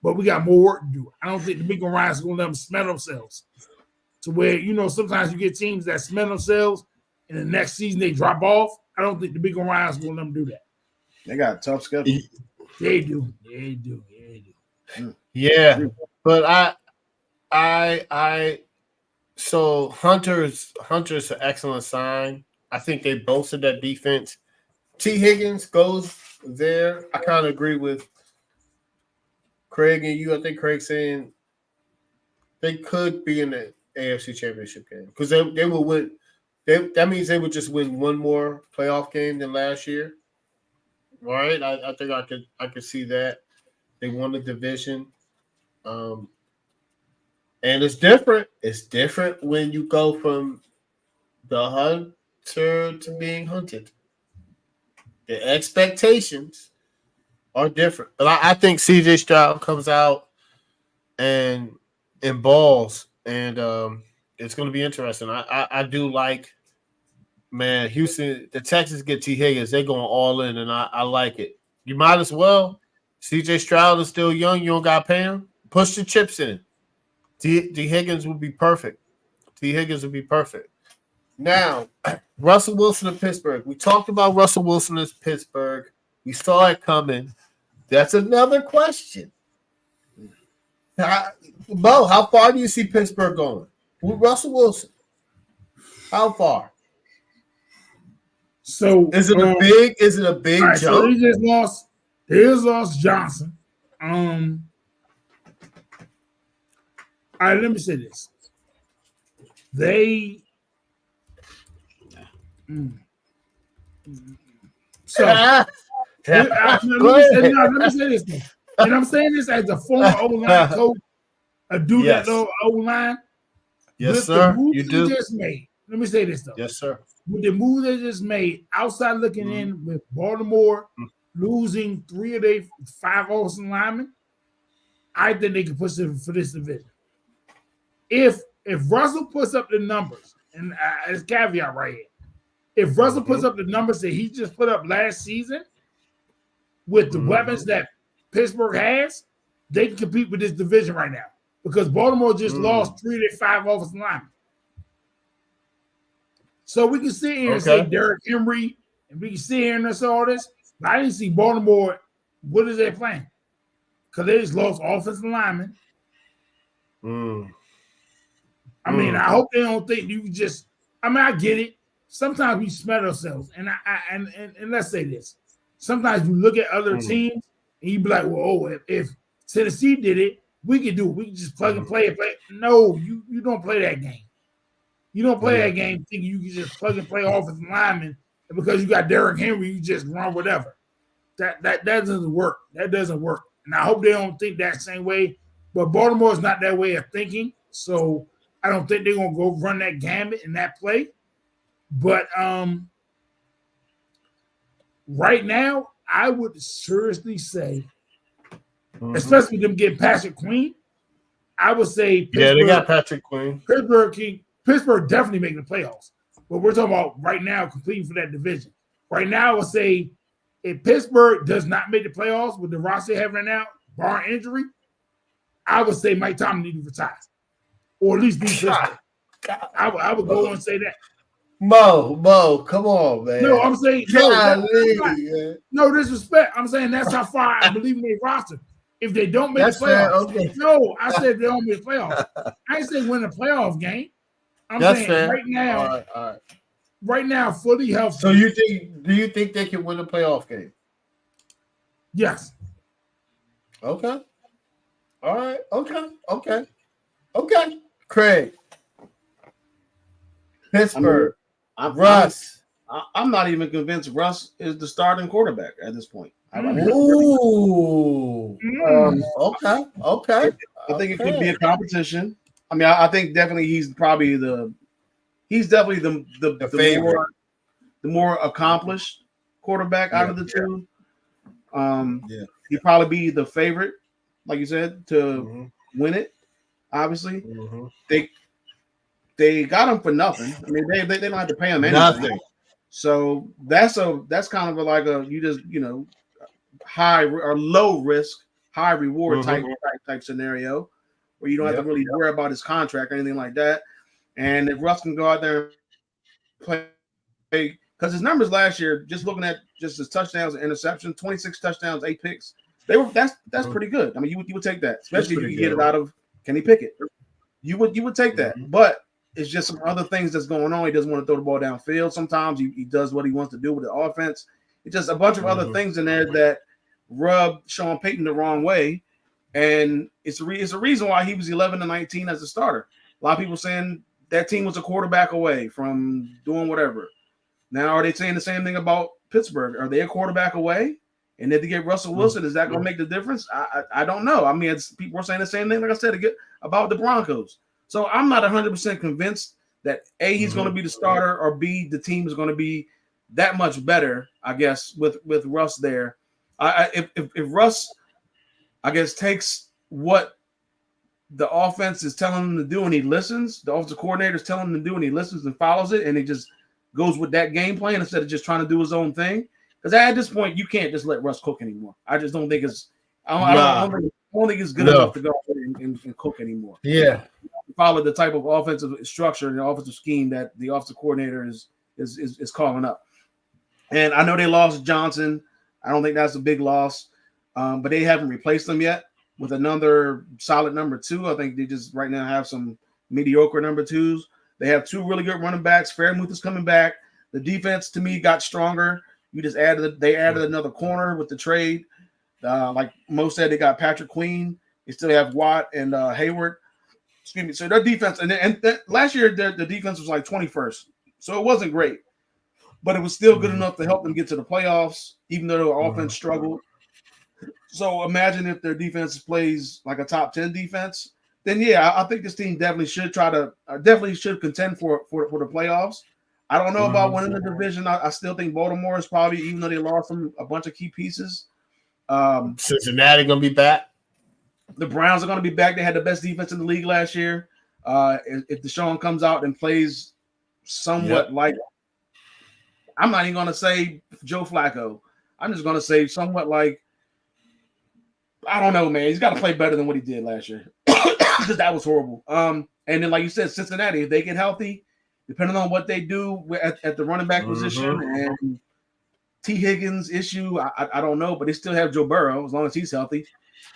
but we got more work to do. I don't think the Big Orions is going to let them smell themselves to where, sometimes you get teams that smell themselves and the next season they drop off. I don't think the Big Orions is going to let them do that. They got a tough schedule. They do. Yeah, but so Hunter's an excellent sign. I think they bolstered that defense. T. Higgins goes there. I kind of agree with Craig and you. I think Craig's saying they could be in the AFC Championship game because they will win. That means they would just win one more playoff game than last year. Right? I think I could see that. They won the division. And it's different. It's different when you go from the hunter to being hunted. The expectations are different. But I think CJ Stroud comes out and balls, and it's going to be interesting. I do like, man, Houston, the Texans get T. Higgins. They're going all in, and I like it. You might as well. CJ Stroud is still young. You don't got to pay him. Push the chips in. T. Higgins would be perfect. T. Higgins would be perfect. Now, Russell Wilson in Pittsburgh. We talked about Russell Wilson in Pittsburgh. We saw it coming. That's another question. Bo, how far do you see Pittsburgh going with Russell Wilson? How far? So is it a big jump? So he just lost Johnson. All right, let me say this. Let me say this thing. And I'm saying this as a former O-line coach, a dude that knows O-line. Yes, sir. You do. Just made. Let me say this though. Yes, sir. With the move they just made, outside looking in with Baltimore losing 3 of their 5 offensive linemen, I think they can push it for this division. If Russell puts up the numbers, and there's a caveat right here, if Russell puts up the numbers that he just put up last season with the weapons that Pittsburgh has, they can compete with this division right now because Baltimore just lost 3 of their 5 offensive linemen. So we can sit here and say Derrick Henry, and we can sit here and say all this, but I didn't see Baltimore. What is their plan? Because they just lost offensive linemen. I mean, I hope they don't think you just. I mean, I get it. Sometimes we smell ourselves, and and let's say this. Sometimes you look at other teams and you be like, "Well, if Tennessee did it, we could do it. We can just plug and play it." No, you don't play that game. You don't play that game thinking you can just plug and play offensive linemen, and because you got Derrick Henry, you just run whatever. That doesn't work. That doesn't work. And I hope they don't think that same way. But Baltimore is not that way of thinking, so I don't think they're gonna go run that gambit in that play. But right now, I would seriously say, especially them getting Patrick Queen, I would say they got Patrick Queen. Pittsburgh definitely making the playoffs. But we're talking about right now competing for that division. Right now, I would say if Pittsburgh does not make the playoffs with the roster they have right now, bar injury, I would say Mike Tomlin needs to retire. Or at least be Pittsburgh. I would go and say that. Mo, come on, man. No, I'm saying no disrespect. I'm saying that's how far I believe in their roster. If they don't make the playoffs, no, I said they don't make the playoffs. I ain't say win a playoff game. I'm saying right now, all right. Right now, fully healthy. So do you think they can win a playoff game? Yes. Okay. All right. Okay. Craig. Pittsburgh. Russ. I'm not even convinced Russ is the starting quarterback at this point. Ooh. Okay. I think it could be a competition. I mean, I think definitely he's definitely the favorite. the more accomplished quarterback out of the two. He'd probably be the favorite, like you said, to win it. Obviously, they got him for nothing. I mean, they don't have to pay him anything. Nothing. So that's kind of like a you just high or low risk, high reward type scenario where you don't have to really worry about his contract or anything like that. And if Russ can go out there and play, because his numbers last year, just looking at just his touchdowns and interceptions, 26 touchdowns, 8 picks, that's pretty good. I mean, you would take that, especially if you can get it out of Kenny Pickett. You would take that, but it's just some other things that's going on. He doesn't want to throw the ball downfield. Sometimes he does what he wants to do with the offense. It's just a bunch of other things in there that rub Sean Payton the wrong way, and it's a reason why he was 11-19 as a starter. A lot of people saying that team was a quarterback away from doing whatever. Now, are they saying the same thing about Pittsburgh? Are they a quarterback away? And if they get Russell Wilson, is that going to make the difference? I don't know. I mean, people are saying the same thing, like I said, about the Broncos. So I'm not 100% convinced that A, he's going to be the starter, or B, the team is going to be that much better, I guess, with Russ there. If Russ, I guess, takes what the offense is telling him to do and he listens, the offensive coordinator is telling him to do and he listens and follows it, and he just goes with that game plan instead of just trying to do his own thing. Because at this point, you can't just let Russ cook anymore. I just don't think it's I don't think it's good enough to go and cook anymore. Yeah. Follow the type of offensive structure and the offensive scheme that the offensive coordinator is calling up. And I know they lost Johnson. I don't think that's a big loss, but they haven't replaced them yet with another solid number two. I think they just right now have some mediocre number twos. They have two really good running backs. Fairmouth is coming back. The defense, to me, got stronger. They added another corner with the trade. Like Mo said, they got Patrick Queen. They still have Watt and Hayward. Excuse me. So their defense, and last year the defense was like 21st, so it wasn't great, but it was still good enough to help them get to the playoffs, even though their offense struggled. So imagine if their defense plays like a top 10 defense, then yeah, I think this team definitely should contend for the playoffs. I don't know about winning the division. I still think Baltimore is probably, even though they lost a bunch of key pieces. Cincinnati gonna be back. The Browns are going to be back. They had the best defense in the league last year. If Deshaun comes out and plays somewhat like, I'm not even going to say Joe Flacco. I'm just going to say somewhat like, I don't know, man. He's got to play better than what he did last year because that was horrible. And then, like you said, Cincinnati, if they get healthy, depending on what they do at the running back position and T. Higgins issue, I don't know, but they still have Joe Burrow as long as he's healthy.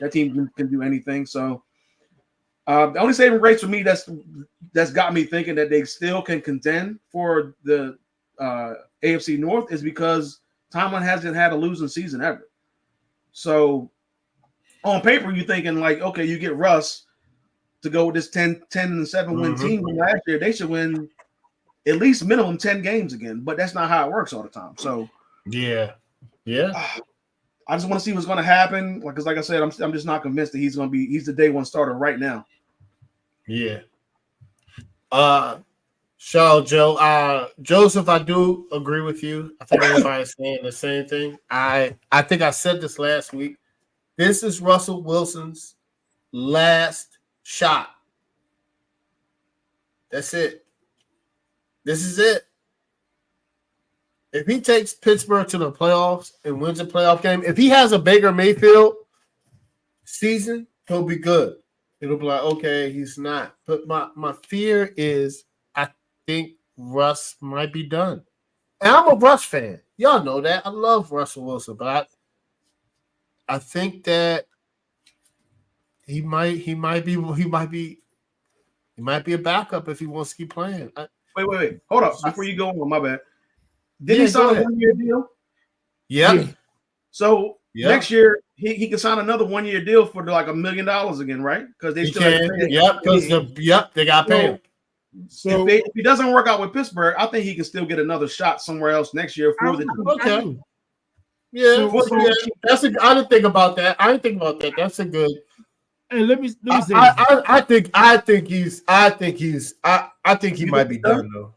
That team can do anything. So the only saving grace for me that's got me thinking that they still can contend for the AFC North is because Tomlin hasn't had a losing season ever. So on paper, you're thinking like, okay, you get Russ to go with this 10-7 win team. Last year, they should win at least minimum 10 games again. But that's not how it works all the time. So yeah. I just want to see what's going to happen. Because, like I said, I'm just not convinced that he's the day one starter right now. Yeah. Joe, Joseph, I do agree with you. I think everybody's saying the same thing. I think I said this last week. This is Russell Wilson's last shot. That's it. This is it. If he takes Pittsburgh to the playoffs and wins a playoff game, if he has a Baker Mayfield season, he'll be good. It'll be like, okay, he's not. But my fear is I think Russ might be done. And I'm a Russ fan. Y'all know that. I love Russell Wilson, but I think that he might be a backup if he wants to keep playing. Wait. Hold up. Before you go on, my bad. Did he sign a 1-year deal? Yeah. So next year he can sign another 1-year deal for like $1 million again, right? Because they still can. Yep. Because they got paid. So if he doesn't work out with Pittsburgh, I think he can still get another shot somewhere else next year for the. Okay. Yeah, that's a. I didn't think about that. That's a good. And let me say this. I think he might be done though.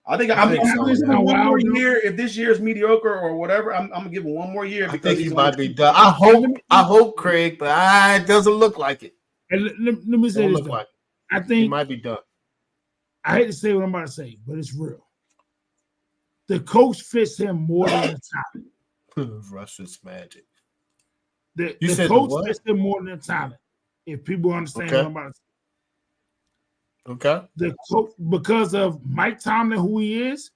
I think I'm gonna give him one more year. If this year is mediocre or whatever, I'm gonna give him one more year because I think he might be done. I hope, Craig, but it doesn't look like it. And let me say this. Like I think he might be done. I hate to say what I'm about to say, but it's real. The coach fits him more than the talent. Russ's magic. The coach fits him more than the talent. If people understand what I'm about to say. Okay. The coach, because of Mike Tomlin, who he is,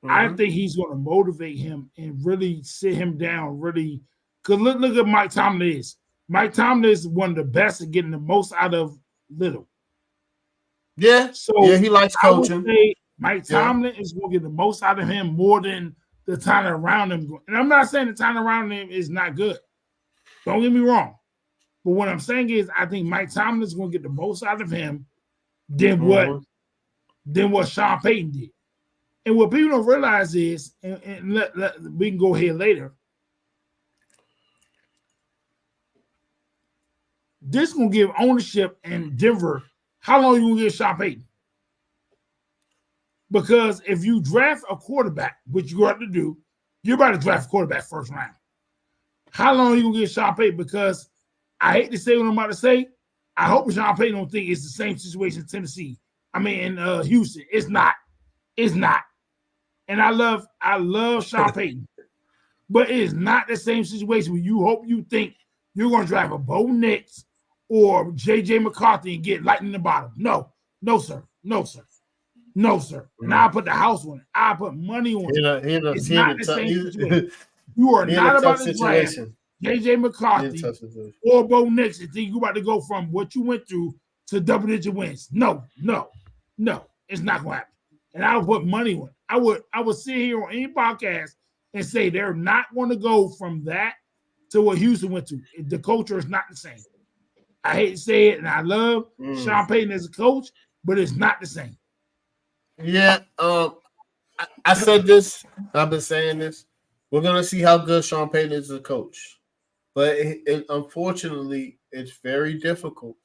I think he's going to motivate him and really sit him down. Really, because look at Mike Tomlin is. Mike Tomlin is one of the best at getting the most out of little. Yeah. So he likes coaching. I would say Mike Tomlin is going to get the most out of him more than the talent around him. And I'm not saying the talent around him is not good. Don't get me wrong. But what I'm saying is, I think Mike Tomlin is going to get the most out of him than what Sean Payton did. And what people don't realize is, and we can go here later. This gonna give ownership in Denver. How long are you gonna give Sean Payton? Because if you draft a quarterback, which you have to do, you're about to draft a quarterback first round. How long are you gonna give Sean Payton? Because I hate to say what I'm about to say. I hope Sean Payton don't think it's the same situation in Tennessee. I mean, in Houston. It's not. It's not. And I love Sean Payton. But it is not the same situation where you think you're going to drive a Bo Nix or J.J. McCarthy and get lightning in the bottom. No, sir. And I'll put the house on it. I'll put money on it. It's not the same situation. You are not about to drive J.J. McCarthy or Bo Nix and think you're about to go from what you went through to double-digit wins. No. It's not going to happen. And I would put money on it. I would sit here on any podcast and say they're not going to go from that to what Houston went to. The culture is not the same. I hate to say it, and I love Sean Payton as a coach, but it's not the same. Yeah, I said this. I've been saying this. We're going to see how good Sean Payton is as a coach. But unfortunately, it's very difficult.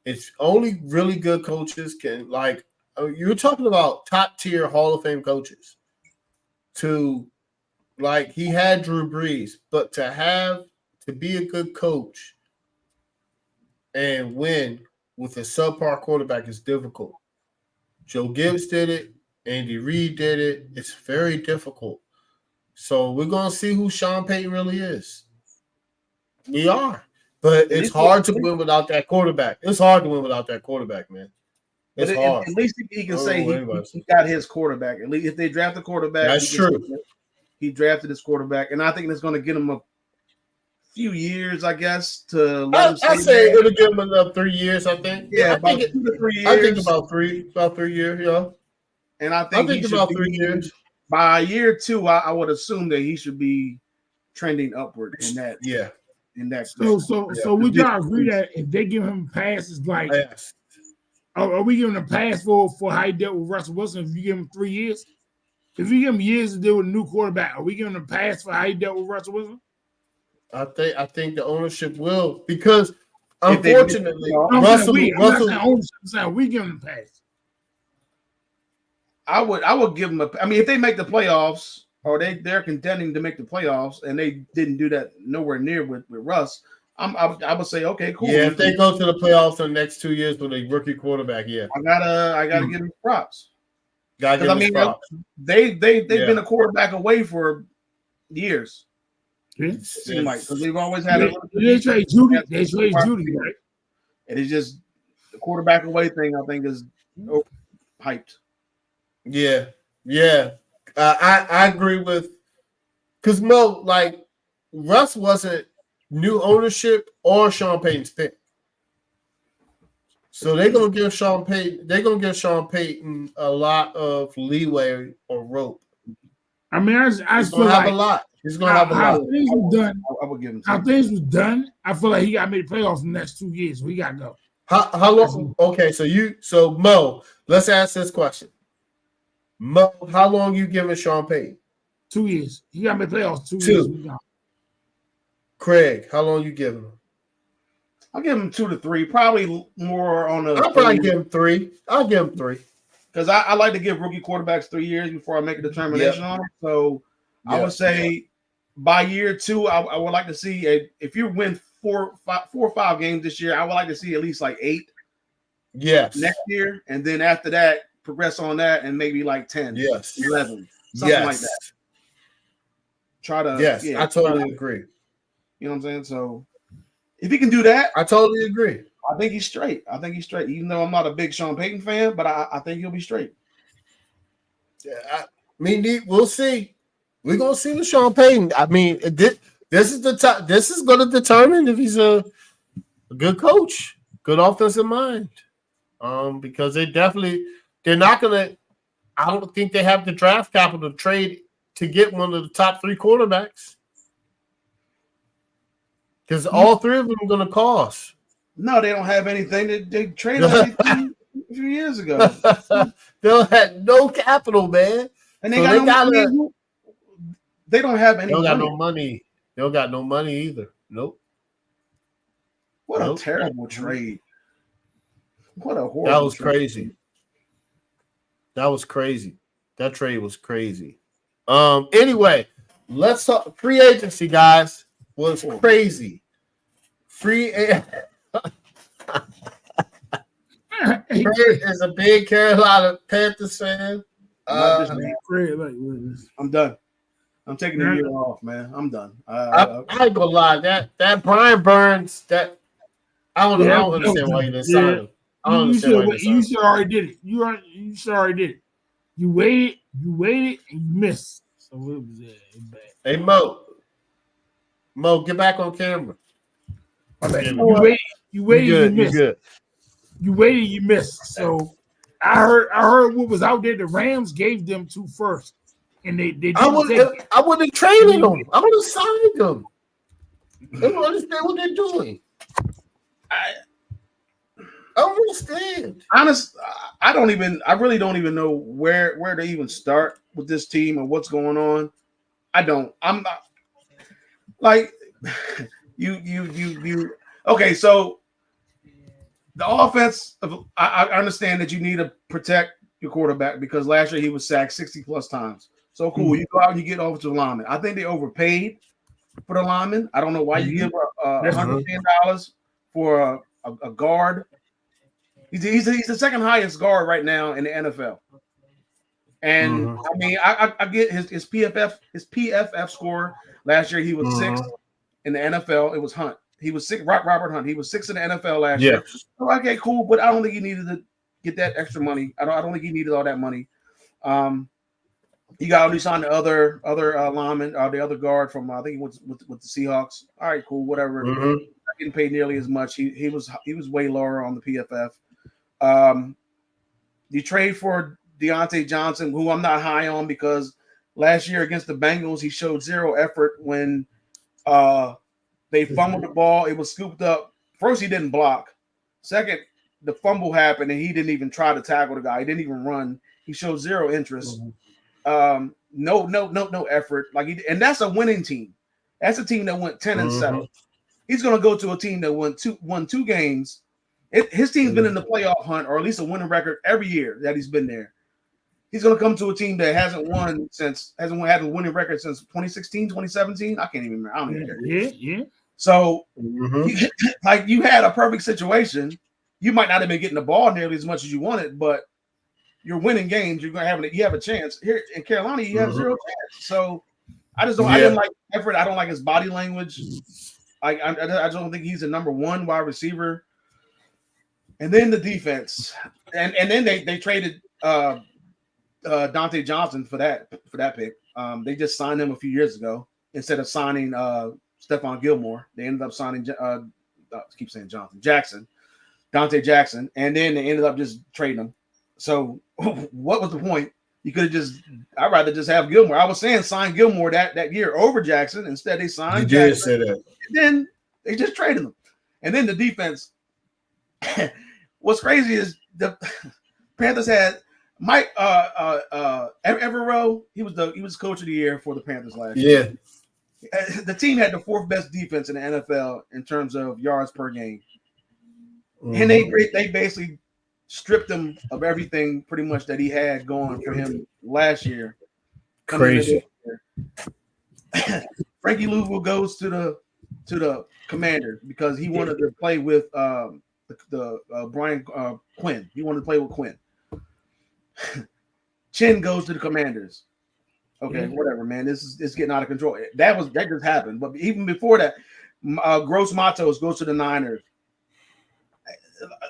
It's only really good coaches can, like, you're talking about top-tier Hall of Fame coaches. Like, he had Drew Brees, but to be a good coach and win with a subpar quarterback is difficult. Joe Gibbs did it. Andy Reid did it. It's very difficult. So we're going to see who Sean Payton really is. We are. But it's hard to win without that quarterback. It's hard to win without that quarterback, man. It's hard. At least he can say he got his quarterback. At least if they draft a quarterback, that's true. He drafted his quarterback, and I think it's going to get him a few years, I guess, to let him I say it'll give him another 3 years, I think. Yeah, about 2 to 3 years. I think about 3 years, yeah. And I think about 3 years. By year 2, I would assume that he should be trending upward in that. Yeah. In that. So would y'all agree that if they give him passes, like, are we giving a pass for how he dealt with Russell Wilson if you give him 3 years? If you give him years to deal with a new quarterback, are we giving him a pass for how he dealt with Russell Wilson? I think the ownership will, because unfortunately, Russell. I'm saying we give him a pass. I would give him a. I mean, if they make the playoffs or they're contending to make the playoffs and they didn't do that nowhere near with Russ, I would say okay, cool. Yeah, if they go to the playoffs in the next 2 years with a rookie quarterback, yeah, I gotta give him props. Because I mean, they've been a quarterback away for years. It seems like, because they've always had they trade Judy. They trade Judy, right? It is just the quarterback away thing. I think is hyped. Yeah. I agree with, because Mo, like, Russ wasn't new ownership or Sean Payton's pick. So they're gonna give Sean Payton a lot of leeway or rope. I mean, I feel like a lot. He's gonna have a lot. How things were done. I would give him. How things was done. I feel like he got to make the playoffs in the next 2 years. We got to go. How long? Okay, so Mo, let's ask this question. Mo, how long you giving Sean Payton? 2 years. He got me playoffs 2 Two. years. We got. Craig, how long you giving him? I'll give him 2 to 3, probably more on the. I'll probably give him 3. I'll give him 3 because I like to give rookie quarterbacks 3 years before I make a determination on them. So I would say by year 2, I would like to see if you win 4 or 5 games this year, I would like to see at least like 8. Yes. Next year, and then after that, progress on that, and maybe like 10. Yes. 11, something like that. Try to. Yes, I totally agree. You know what I'm saying? So if he can do that, I totally agree. I think he's straight. Even though I'm not a big Sean Payton fan, but I think he'll be straight. Yeah, we'll see. We're gonna see with Sean Payton. I mean, this is the time. This is going to determine if he's a good coach, good offensive mind. Because they're not gonna. I don't think they have the draft capital to trade to get one of the top 3 quarterbacks. Because all 3 of them are going to cost. No, they don't have anything. They traded everything a few years ago. They'll have no capital, man. And they don't have any. They don't got no money. They don't got no money either. Nope. What a terrible trade. What a horrible. That was crazy. That was crazy. That trade was crazy. Anyway, let's talk free agency, guys. Was crazy. Free Craig is a big Carolina Panthers fan. I'm done. I'm taking a year off, man. I'm done. I ain't gonna lie. That Brian Burns, I don't understand why you didn't sign him. You should already did it. You should already did it. You waited, and you missed. So it was bad. Hey Mo, get back on camera. You waited, you missed. You waited, you missed. So I heard what was out there. The Rams gave them 2 first, and they I would have traded them. I would have signed them. They don't understand what they're doing. I don't understand. Honest, I really don't even know where to even start with this team and what's going on. I'm not like you. Okay, so the offense. I understand that you need to protect your quarterback because last year he was sacked 60 plus times. So cool. You go out and you get offensive linemen. I think they overpaid for the linemen. I don't know why you give $110 for a guard. He's the second highest guard right now in the NFL. And I mean, I get his PFF score last year. He was 6th in the NFL. It was Hunt. He was 6th. Robert Hunt. He was 6th in the NFL last year. So, okay, cool. But I don't think he needed to get that extra money. I don't think he needed all that money. He got only signed the other lineman, the other guard from I think he was with the Seahawks. All right, cool, whatever. Not getting paid nearly as much. He was way lower on the PFF. You trade for Deontay Johnson, who I'm not high on because last year against the Bengals, he showed zero effort when they fumbled the ball. It was scooped up. First, he didn't block. Second, the fumble happened, and he didn't even try to tackle the guy. He didn't even run. He showed zero interest. No effort. And that's a winning team. That's a team that went 10-7. He's going to go to a team that won two games. His team's been in the playoff hunt, or at least a winning record every year that he's been there. He's going to come to a team that hasn't had a winning record since 2016, 2017. I can't even remember. I don't even care. Yeah. So, you had a perfect situation. You might not have been getting the ball nearly as much as you wanted, but you're winning games. You have a chance. Here in Carolina, you have zero chance. So, I just don't. I didn't like effort. I don't like his body language. I don't think he's a number one wide receiver. And then the defense, and then they traded Deontay Johnson for that pick. They just signed him a few years ago instead of signing Stephon Gilmore. They ended up signing Jackson, Dante Jackson, and then they ended up just trading him. So what was the point? You could have I'd rather just have Gilmore. I was saying sign Gilmore that year over Jackson. Instead, they signed Jackson. You did say that. And then they just traded him. And then the defense. what's crazy is the Panthers had Mike Evero. He was coach of the year for the Panthers last year. The team had the 4th best defense in the NFL in terms of yards per game, and they basically stripped him of everything pretty much that he had going for him last year. Crazy. Frankie Louisville goes to the Commanders because he wanted to play with Brian Quinn. He wanted to play with Quinn. Chin goes to the Commanders. Okay, whatever, man. This is getting out of control. That just happened. But even before that, Gross Matos goes to the Niners.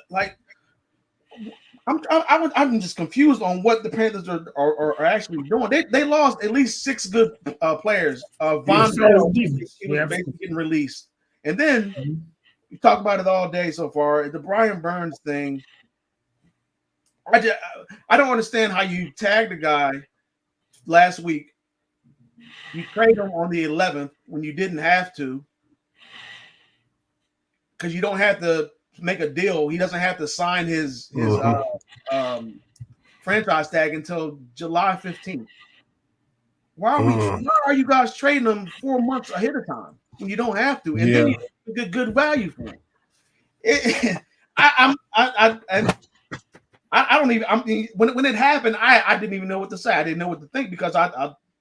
Like, I'm just confused on what the Panthers are actually doing. They lost at least 6 good players. Von Bell, he was basically getting released, and then we talk about it all day so far. The Brian Burns thing. I don't understand how you tagged the guy last week. You trade him on the 11th when you didn't have to, because you don't have to make a deal. He doesn't have to sign his franchise tag until July 15th. Why are you guys trading him 4 months ahead of time when you don't have to? And then you get good value for him. I don't even. I mean, when it happened, I didn't even know what to say. I didn't know what to think because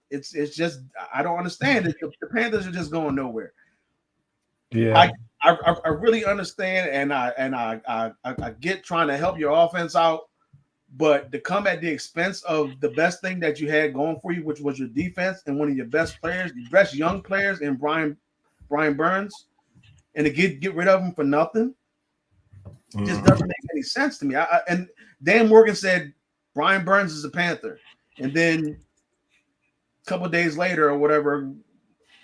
it's just I don't understand it. The Panthers are just going nowhere. Yeah, I really understand, and I get trying to help your offense out, but to come at the expense of the best thing that you had going for you, which was your defense and one of your best players, your best young players, in Brian Burns, and to get rid of him for nothing, just doesn't make any sense to me. And Dan Morgan said Brian Burns is a Panther, and then a couple of days later or whatever,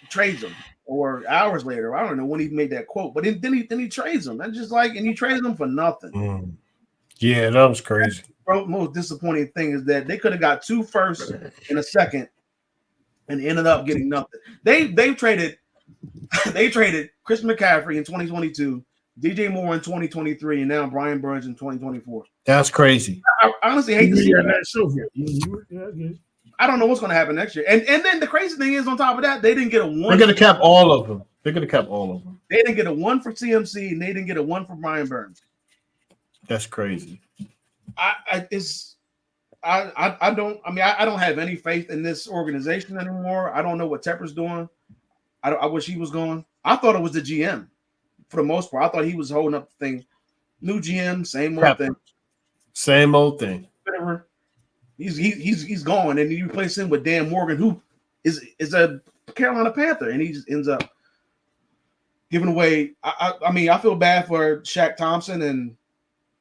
trades him, or hours later, I don't know when he made that quote, but then he trades him. That's just like, and he traded him for nothing. Yeah, that was crazy. The most disappointing thing is that they could have got 2 firsts and a second, and ended up getting nothing. They traded Chris McCaffrey in 2022. DJ Moore in 2023, and now Brian Burns in 2024. That's crazy. I honestly hate to see that. I don't know what's going to happen next year. And then the crazy thing is, on top of that, they didn't get a 1. They're going to cap all of them. They're going to cap all of them. They didn't get a 1 for CMC, and they didn't get a 1 for Brian Burns. That's crazy. I don't have any faith in this organization anymore. I don't know what Tepper's doing. I wish he was gone. I thought it was the GM. For the most part, I thought he was holding up the thing. New GM, same old thing. Same old thing. Whatever. He's gone, and you replace him with Dan Morgan, who is a Carolina Panther, and he just ends up giving away. I mean, I feel bad for Shaq Thompson and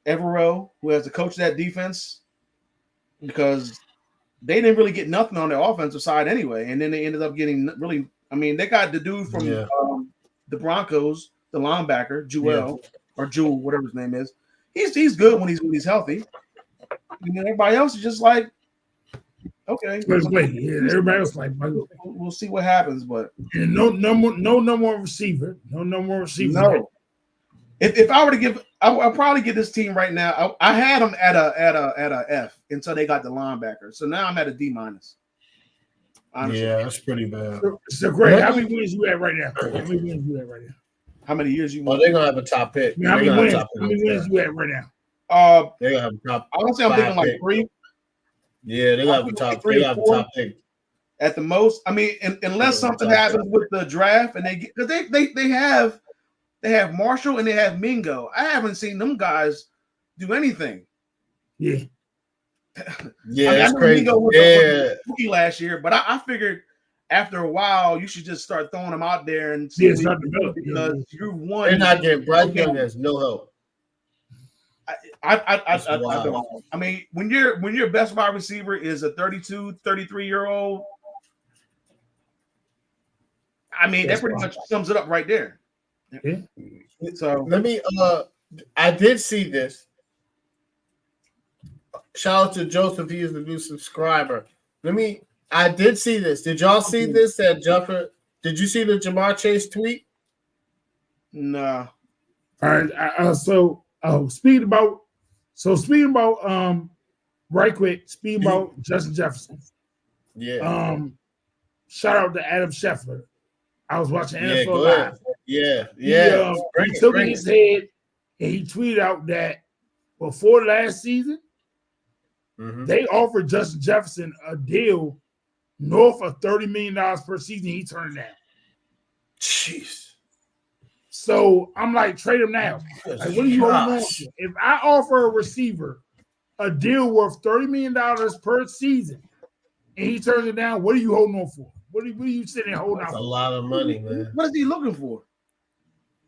Evero, who has to coach that defense, because they didn't really get nothing on the offensive side anyway, and then they ended up getting really. I mean, they got the dude from the Broncos, the linebacker, Jewel, whatever his name is. He's good when he's healthy. And then everybody else is just like, okay, everybody else like, we'll see what happens. But no more receiver, no more receiver. No, if I were to give, I'll probably give this team right now. I had them at a F until they got the linebacker. So now I'm at a D minus. Honestly. Yeah, that's pretty bad. So Greg, how many wins you at right now? How many years you want? Oh, they're gonna have a top pick. Yeah, how many wins you at right now? They're gonna have a top. I don't say I'm thinking like 3. Yeah, they're gonna have a top. They have a top pick at the most. I mean, unless something happens with the draft, and they have Marshall and they have Mingo. I haven't seen them guys do anything. Yeah. Yeah, that's crazy. Mingo was rookie last year, but I figured after a while you should just start throwing them out there and see because you won. They're not getting Bryce Young. There's no help. I mean, when your best wide receiver is a 32, 33-year-old, I mean, that pretty much sums it up right there. Yeah. So let me I did see this. Shout out to Joseph, he is the new subscriber. I did see this. Did y'all see this at Jumper? Did you see the Jamar Chase tweet? No. All right. So Oh, speaking about right quick, speaking about Justin Jefferson. Yeah. Shout out to Adam Scheffler. I was watching NFL go Live. ahead. Yeah. He took it in his head and he tweeted out that before last season, they offered Justin Jefferson a deal north of $30 million per season. He turned down. Jeez. So I'm like, trade him now. Like, what are you holding on to? If I offer a receiver a deal worth $30 million per season and he turns it down, what are you holding on for? What are you sitting there holding on for? That's a lot of money, man. What is he looking for?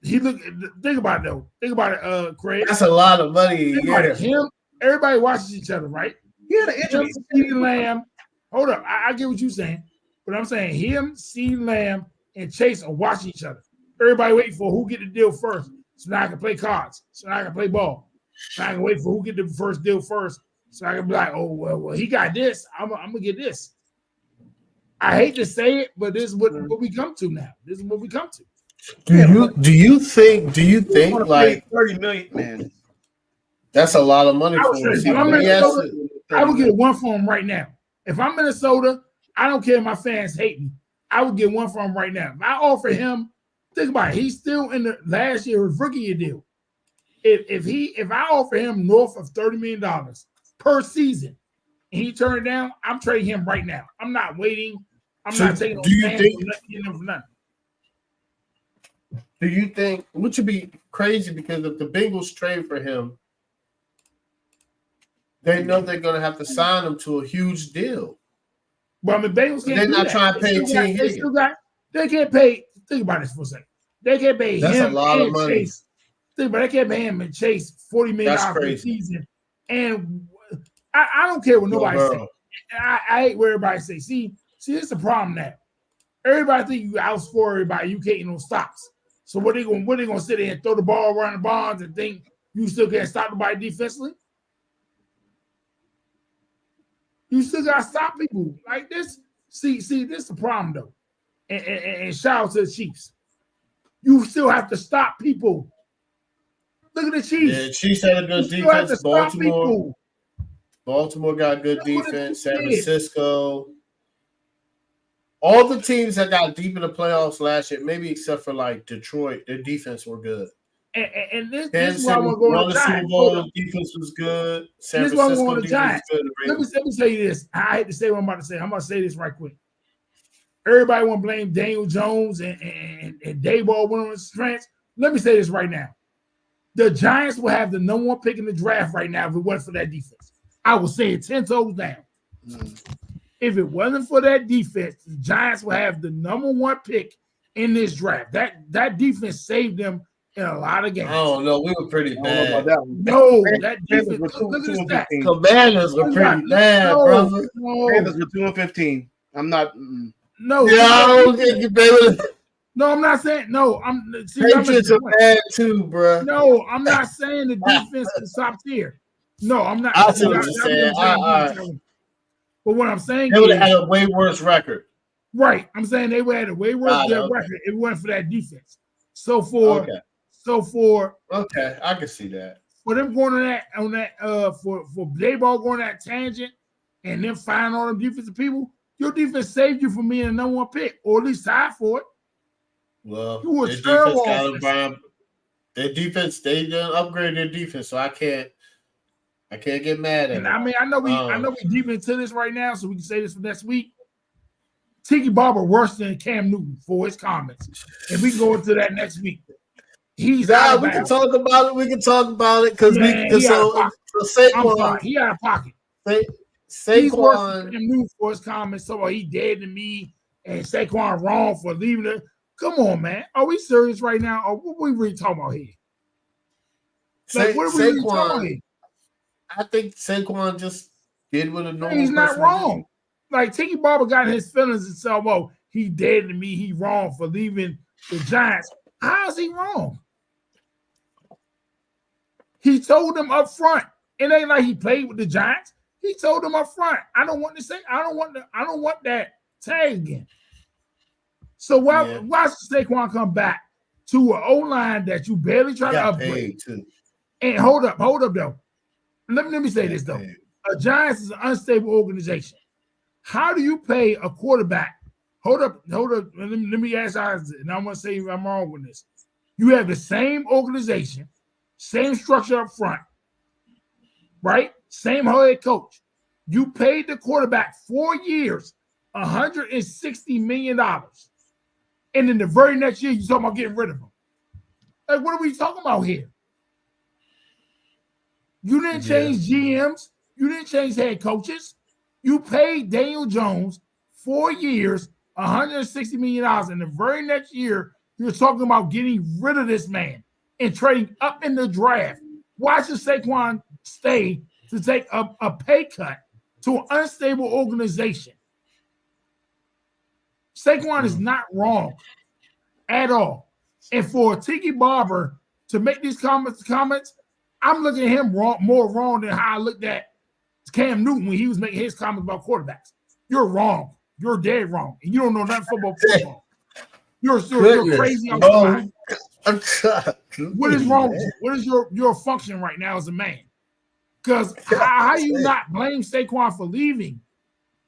Think about it though. Think about it, Craig. That's a lot of money. Him, everybody watches each other, right? Yeah, the injury. CeeDee Lamb. Hold up, I get what you're saying, but I'm saying him, CeeDee Lamb, and Chase are watching each other. Everybody waiting for who get the deal first, so now I can play cards, so now I can play ball. So I can wait for who get the first deal first, so I can be like, oh well, he got this. I'm gonna get this. I hate to say it, but this is what we come to now. This is what we come to. Do you think like $30 million, man? That's a lot of money for him. I would get one for him right now. If I'm Minnesota, I don't care if my fans hate me. I would get one for him right now. If I offer him, think about it. He's still in the last year his rookie year deal. If I offer him north of $30 million per season and he turned it down, I'm trading him right now. I'm not waiting. I'm not taking no chance for nothing. Do you think, which would be crazy because if the Bengals trade for him, they know they're going to have to sign him to a huge deal. But the Bengals can't. They're not trying to pay They can't pay. Think about this for a second. They can't pay That's him a lot and of money. Chase. Think about it. They can't pay him and Chase $40 million per season. And I don't care what nobody says. I hate where everybody say. See, it's the problem now. Everybody think you outscore everybody. You can't no stops. So what they gonna sit there and throw the ball around the bonds and think you still can't stop nobody defensively? You still gotta stop people like this. See, this is the problem though. And shout out to the Chiefs. You still have to stop people. Look at the Chiefs. Yeah, Chiefs had a good defense. Baltimore got good defense. San Francisco. All the teams that got deep in the playoffs last year, maybe except for like Detroit, their defense were good. And this is why I want to go to the Giants. Defense was good. San This is why I want Francisco to the Giants. Let me tell you this. I hate to say what I'm about to say. I'm going to say this right quick. Everybody want to blame Daniel Jones and Dayball went on his strengths. Let me say this right now. The Giants will have the number one pick in the draft right now if it wasn't for that defense. I will say it 10 toes down. If it wasn't for that defense, the Giants will have the number one pick in this draft. That defense saved them in a lot of games. Oh no, we were pretty bad. No, that defense. Look at that. Commanders were pretty bad, brother. Commanders were 2-15. I'm not. No, no, I'm not saying no. Patriots are bad too, bro. No, I'm not saying the defense is top tier. No, I'm not. I see what you're saying. But what I'm saying they would have had a way worse record. Right. I'm saying they would have had a way worse record if it wasn't for that defense. So for I can see that. For them going on that for Dayball going on that tangent and then finding all them defensive people, your defense saved you from being a number one pick, or at least tied for it. Well, you were terrible. Their defense, they didn't upgrade their defense, so I can't get mad at it. I mean, I know we deep into this right now, so we can say this for next week. Tiki Barber worse than Cam Newton for his comments, and we can go into that next week. We can talk about it. We can talk about it because Saquon, he out of pocket. Saquon, he's worse than Cam Newton for his comments. So he dead to me, and Saquon wrong for leaving it. Come on, man. Are we serious right now, or what are we really talking about here? Like, what are we really talking about here? I think Saquon just did what a normal person. He's not wrong. Like Tiki Barber got in his feelings and said, "Well, he dead to me. He wrong for leaving the Giants." How is he wrong? He told them up front. It ain't like he played with the Giants. He told them up front, "I don't want that tag again." So why should Saquon come back to an O-line that you barely try to upgrade? And hold up though. Let me say this though. A Giants is an unstable organization. How do you pay a quarterback? Hold up. Let me ask Isaac, and I'm gonna say if I'm wrong with this. You have the same organization, same structure up front, right? Same head coach. You paid the quarterback 4 years, $160 million. And then the very next year, you're talking about getting rid of him. Like, what are we talking about here? You didn't change GMs. You didn't change head coaches. You paid Daniel Jones 4 years, $160 million. And the very next year, you're talking about getting rid of this man and trading up in the draft. Why should Saquon stay to take a pay cut to an unstable organization? Saquon is not wrong at all. And for Tiki Barber to make these comments, I'm looking at him more wrong than how I looked at Cam Newton when he was making his comments about quarterbacks. You're wrong. You're dead wrong. And you don't know nothing about football. You're crazy on your mind. What is wrong with you? What is your function right now as a man? Because how you not blame Saquon for leaving?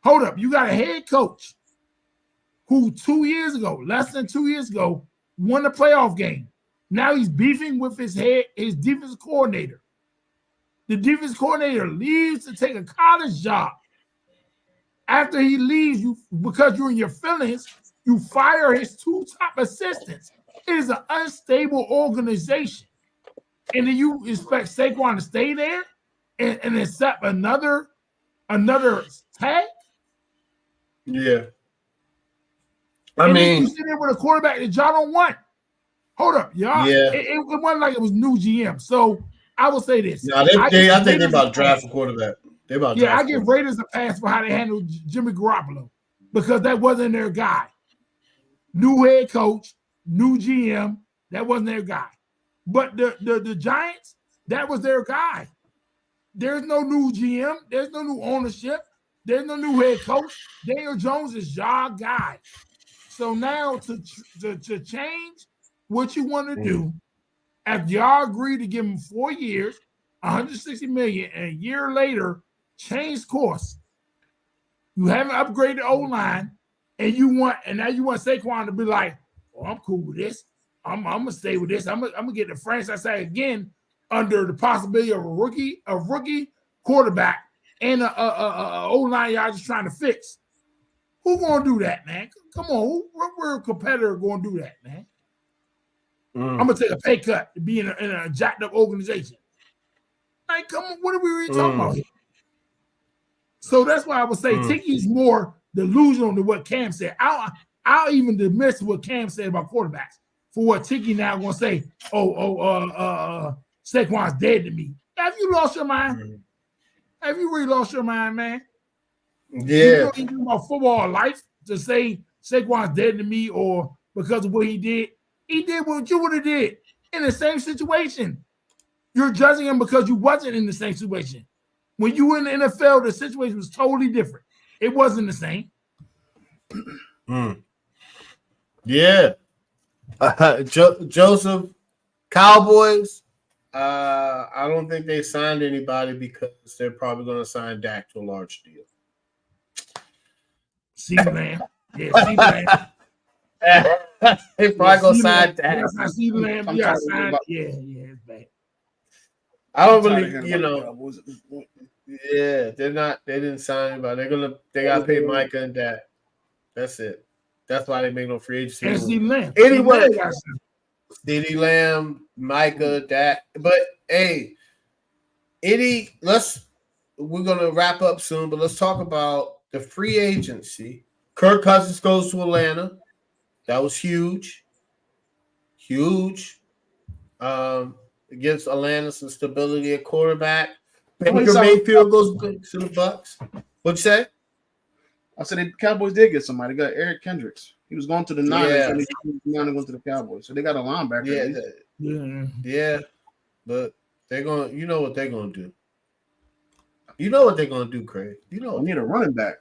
Hold up. You got a head coach who 2 years ago, less than 2 years ago, won the playoff game. Now he's beefing with his defensive coordinator. The defensive coordinator leaves to take a college job. After he leaves, because you're in your feelings, you fire his 2 top assistants. It is an unstable organization. And then you expect Saquon to stay there and accept another tag? Yeah. I mean, you sit there with a quarterback that y'all don't want. Hold up, y'all. Yeah. It wasn't like it was new GM. So I will say this. No, I think they're about to draft a quarterback. I give Raiders a pass for how they handled Jimmy Garoppolo because that wasn't their guy. New head coach, new GM, that wasn't their guy. But the Giants, that was their guy. There's no new GM. There's no new ownership. There's no new head coach. Daniel Jones is your guy. So now to change what you want to do, if y'all agree to give him 4 years, $160 million, and a year later change course, you haven't upgraded the O-line, and now you want Saquon to be like, "Oh, I'm cool with this. I'm gonna stay with this. I'm gonna get the franchise tag again under the possibility of a rookie quarterback and a O-line y'all just trying to fix." Who gonna do that, man? Come on, what competitor gonna do that, man? I'm gonna take a pay cut to be in a jacked up organization. Like, come on, what are we really talking about here? So that's why I would say Tiki's more delusional than what Cam said. I'll even dismiss what Cam said about quarterbacks for what Tiki now gonna say. Saquon's dead to me. Have you lost your mind? Have you really lost your mind, man? Yeah. You know anything about football or life to say Saquon's dead to me or because of what he did? He did what you would have did in the same situation. You're judging him because you wasn't in the same situation. When you were in the NFL, the situation was totally different. It wasn't the same. Yeah. Joseph, Cowboys, I don't think they signed anybody because they're probably going to sign Dak to a large deal. CeeDee Lamb. Yeah, CeeDee Lamb. They probably going to sign Dak. CeeDee Lamb. Yeah, it's bad. I don't really, yeah, they didn't sign anybody. They got to pay Micah and Dak. That's it. That's why they make no free agency. And CeeDee Lamb. Anyway, CeeDee Lamb, Micah, Dak. But hey, we're gonna wrap up soon, but let's talk about the free agency. Kirk Cousins goes to Atlanta. That was huge. Huge. It gives Atlanta some stability at quarterback. Baker Mayfield goes to the Bucks. What'd you say? I said the Cowboys did get somebody. They got Eric Kendricks. He was going to the Niners, and he went to the Cowboys. So they got a linebacker. Yeah. But they're going. You know what they're going to do. You know what they're going to do, Craig. You know, need a running back.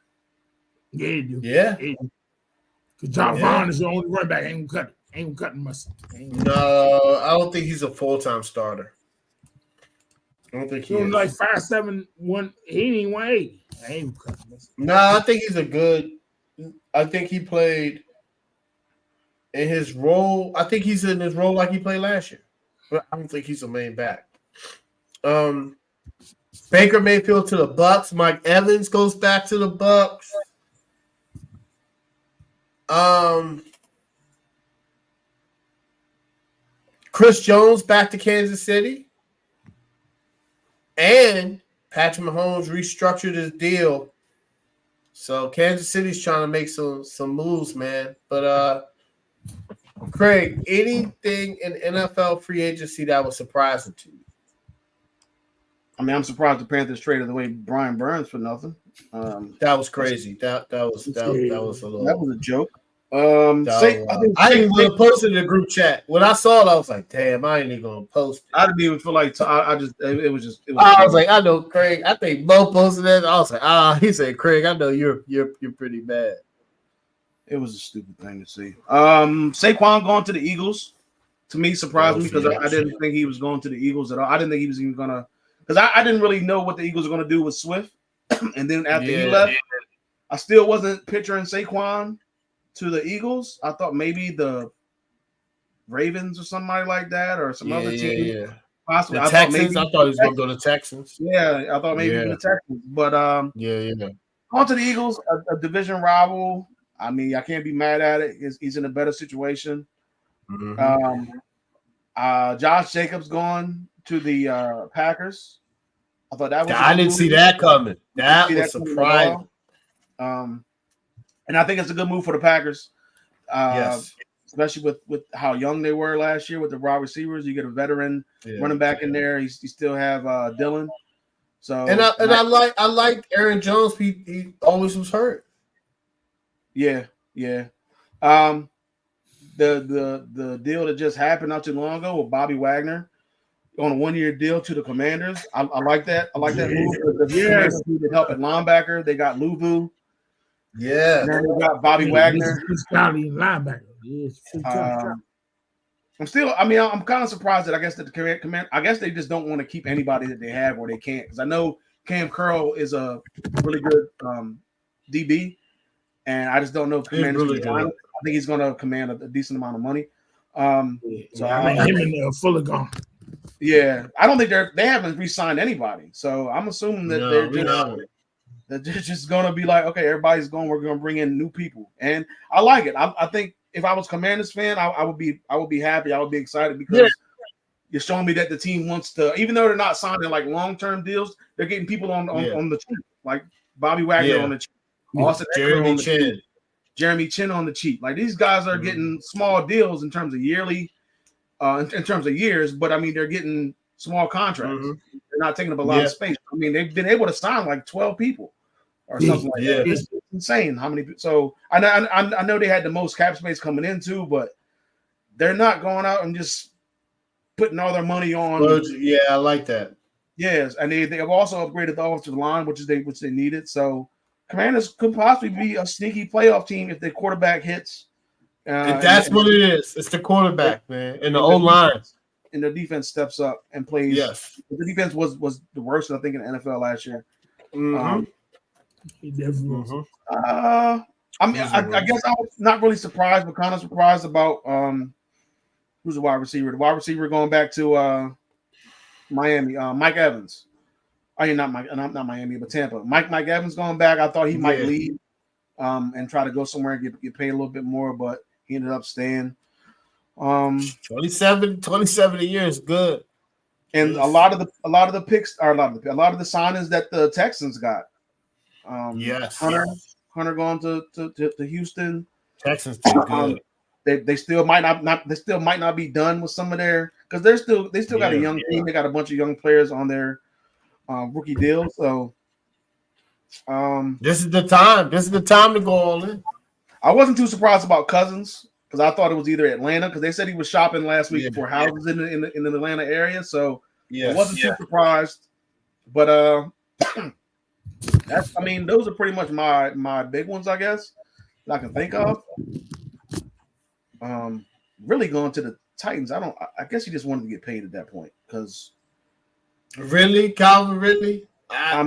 Yeah, you do. Yeah. Because John Vaughn is the only running back. Ain't gonna cut much. No, I don't think he's a full-time starter. I don't think He he was is. like 5'7", he ain't 180. I ain't No, I think he's a good. I think he played in his role. I think he's in his role like he played last year, but I don't think he's a main back. Baker Mayfield to the Bucks. Mike Evans goes back to the Bucks. Chris Jones back to Kansas City, and Patrick Mahomes restructured his deal. So Kansas City's trying to make some moves, man. But Craig, anything in NFL free agency that was surprising to you? I mean, I'm surprised the Panthers traded away Brian Burns for nothing. That was crazy. That was a little. That was a joke. I didn't even want to post it in the group chat. When I saw it, I was like, "Damn, I ain't even gonna post it." I didn't even feel like I was I was like, "I know Craig." I think Mo posted it. I was like, he said, "Craig, I know you're pretty bad." It was a stupid thing to see. Saquon going to the Eagles to me surprised me because I didn't think he was going to the Eagles at all. I didn't think he was even gonna because I didn't really know what the Eagles were gonna do with Swift, and then after he left, I still wasn't picturing Saquon to the Eagles. I thought maybe the Ravens or somebody like that, or some other team. Yeah. Possibly. The Texans. I thought he was going to go to Texans. Yeah, I thought maybe even the Texans. But yeah. Going to the Eagles, a division rival. I mean, I can't be mad at it. He's in a better situation. Mm-hmm. Josh Jacobs going to the Packers. I thought that was. I didn't see that coming. That was surprising. And I think it's a good move for the Packers. Yes. Especially with how young they were last year with the wide receivers. You get a veteran running back in there. You still have Dylan. So I like Aaron Jones. He always was hurt. Yeah. The deal that just happened not too long ago with Bobby Wagner on a 1-year deal to the Commanders. I like that. I like that move. The Commanders needed help at linebacker. They got Luvu. Yeah. And then they got Bobby Wagner. He's probably linebacker. I'm kind of surprised that I guess that the command. I guess they just don't want to keep anybody that they have or they can't, because I know Cam Curl is a really good DB, and I just don't know if Commanders. Really I think he's going to command a decent amount of money. Him and Fuller gone. Yeah, I don't think they haven't re-signed anybody, so I'm assuming that they're just going to be like, okay, everybody's going. We're going to bring in new people, and I like it. I think if I was Commanders fan, I would be happy. I would be excited because you're showing me that the team wants to, even though they're not signing like long-term deals, they're getting people on the cheap, like Bobby Wagner on the cheap, Austin Jeremy Chin. Jeremy Chin on the cheap. Like these guys are getting small deals in terms of yearly, in terms of years, but I mean they're getting small contracts. They're not taking up a lot of space. I mean they've been able to sign like 12 people or something like that. It's insane how many. So I know they had the most cap space coming in too, but they're not going out and just putting all their money on. Yeah, I like that. Yes, and they have also upgraded the offensive line, which they needed. So Commanders could possibly be a sneaky playoff team if their quarterback hits. And that's what it is. It's the quarterback, man, and the O-line. And the defense steps up and plays. Yes, the defense was the worst, I think, in the NFL last year. He definitely was. I guess I was not really surprised, but kind of surprised about who's the wide receiver. The wide receiver going back to Miami, Mike Evans. I mean, not Miami, but Tampa. Mike Evans going back. I thought he might leave and try to go somewhere and get paid a little bit more, but he ended up staying. 27 a year is good. And a lot of the picks are a lot of the signings that the Texans got. Hunter going to Houston. Texans did good. They still might not be done with some of their, because they still got a young team. They got a bunch of young players on their rookie deal. So this is the time. This is the time to go all in. I wasn't too surprised about Cousins because I thought it was either Atlanta, because they said he was shopping last week for houses in the Atlanta area. So I wasn't too surprised. But those are pretty much my big ones, I guess, that I can think of. Really going to the Titans, I guess he just wanted to get paid at that point, because Really, Calvin? Really? I Yeah.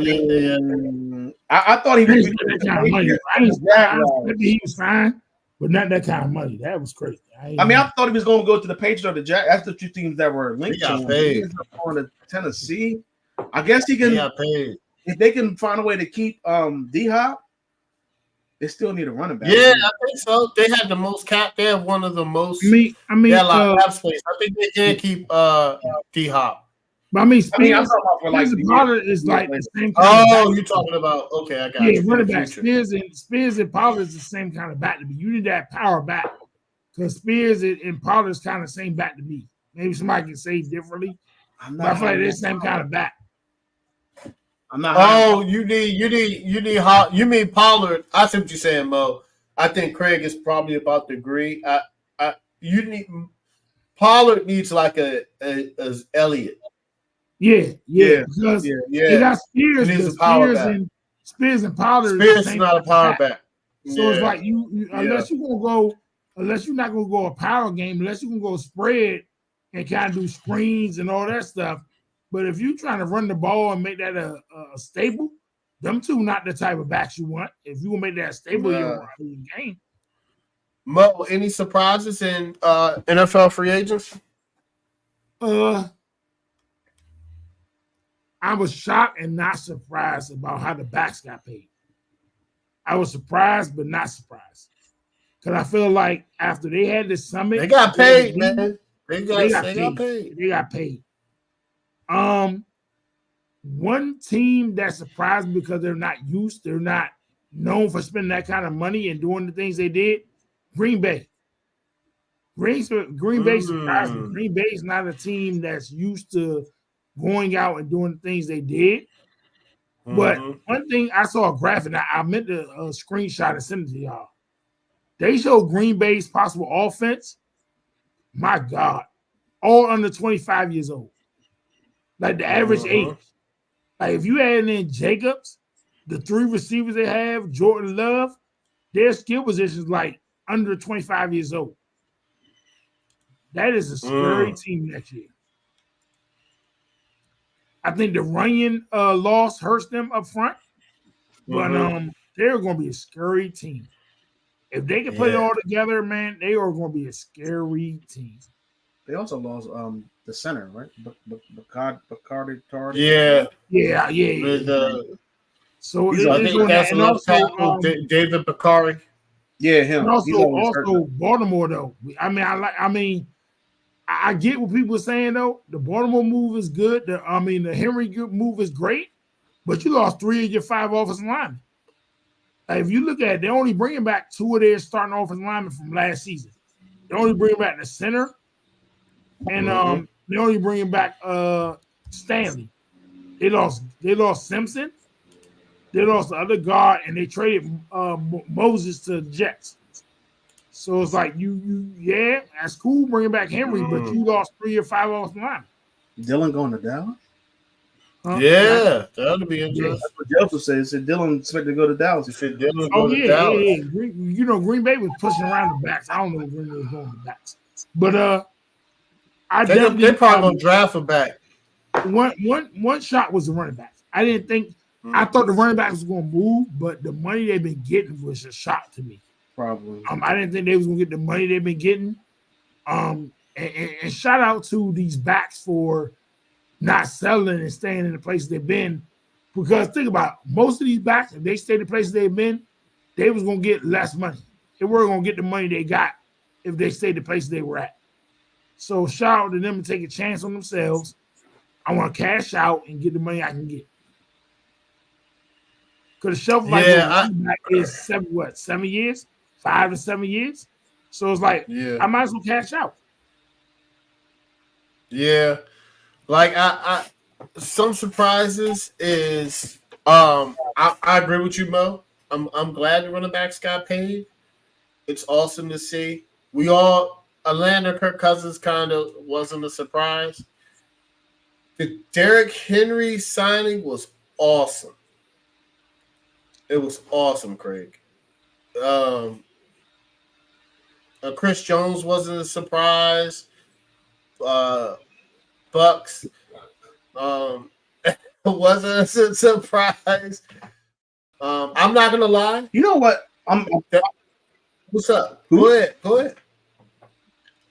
mean, I thought he I was ain't spend that kind of money. I Jaguars. he was fine, but not that kind of money. That was crazy. I thought he was going to go to the Patriots or the Jack. That's the two teams that were He linked to got him. paid. He ended up going to Tennessee. I guess he He can. got paid. If they can find a way to keep D Hop, they still need a running back. Yeah, I think so. They had the most cap. They have one of the most. I mean, they had a lot of cap space. I think they can keep D Hop. but I mean, I'm talking about for like Spears and Pollard is like the same kind Oh, of back. you're talking about okay, I got Yeah, you. running back. Spears and Pollard is the same kind of back to me. You need that power back because Spears and Pollard is kind of the same back to me. Maybe somebody can say differently, but I feel like they're the same kind of back. I'm not. Oh, you mean Pollard? I see what you're saying, Mo. I think Craig is probably about to agree. You need Pollard needs like a Elliott. Yeah. Because they got Spears, He needs a power back. Spears and Pollard. Spears is not a power back. So it's like you unless you're not gonna go a power game, unless you can go spread and kind of do screens and all that stuff. But if you're trying to run the ball and make that a stable, them two not the type of backs you want. If you want to make that a stable, you want to win game. Mo, any surprises in NFL free agents? I was shocked and not surprised about how the backs got paid. I was surprised, but not surprised. Because I feel like after they had the summit, they got paid, man. They got paid. They got paid. One team that surprised because they're not known for spending that kind of money and doing the things they did. Green Bay. Green Bay surprised me. Green Bay is not a team that's used to going out and doing the things they did. But one thing, I saw a graphic, I meant to screenshot and send it to y'all. They showed Green Bay's possible offense. My God, all under 25 years old. Like the average age. Like if you add in Jacobs, the three receivers they have, Jordan Love, their skill position is like under 25 years old. That is a scary team next year. I think the Runyon loss hurts them up front, but they're going to be a scary team. If they can put it all together, man, they are going to be a scary team. They also lost the center, right? Bacardi. Yeah. So I think that's a left tackle, David Bakari. Yeah, him. And also Baltimore though. I get what people are saying though. The Baltimore move is good. The Henry move is great, but you lost 3 of your 5 offensive linemen. Like if you look at it, they're only bringing back 2 of their starting offensive linemen from last season. They only bringing back the center, and they only bringing back Stanley. They lost Simpson. They lost the other guard, and they traded Moses to the Jets. So it's like that's cool bringing back Henry, but you lost 3 or 5 offensive linemen. Dylan going to Dallas? Yeah, that'll be interesting. That's what Joseph said. He said Dylan expected to go to Dallas. He said Dylan go to Dallas. Yeah. Green Bay was pushing around the backs. I don't know if Green Bay was going to the backs, but they're probably gonna draft a back. One shot was the running back. I didn't think. I thought the running back was going to move, but the money they've been getting was a shock to me. Probably. I didn't think they was going to get the money they've been getting. And shout out to these backs for not selling and staying in the places they've been. Because think about it, most of these backs, if they stayed in the places they've been, they was going to get less money. They weren't going to get the money they got if they stayed the places they were at. So shout out to them and take a chance on themselves. I want to cash out and get the money I can get. Because the shelf life is 7 years? 5 to 7 years? So it's like, I might as well cash out. Yeah. Like I some surprises is I agree with you, Mo. I'm glad the running backs got paid. It's awesome to see. Atlanta Kirk Cousins kind of wasn't a surprise. The Derrick Henry signing was awesome. It was awesome, Craig. Chris Jones wasn't a surprise. Bucks. It wasn't a surprise. I'm not gonna lie. You know what? What's up? Who? Go ahead.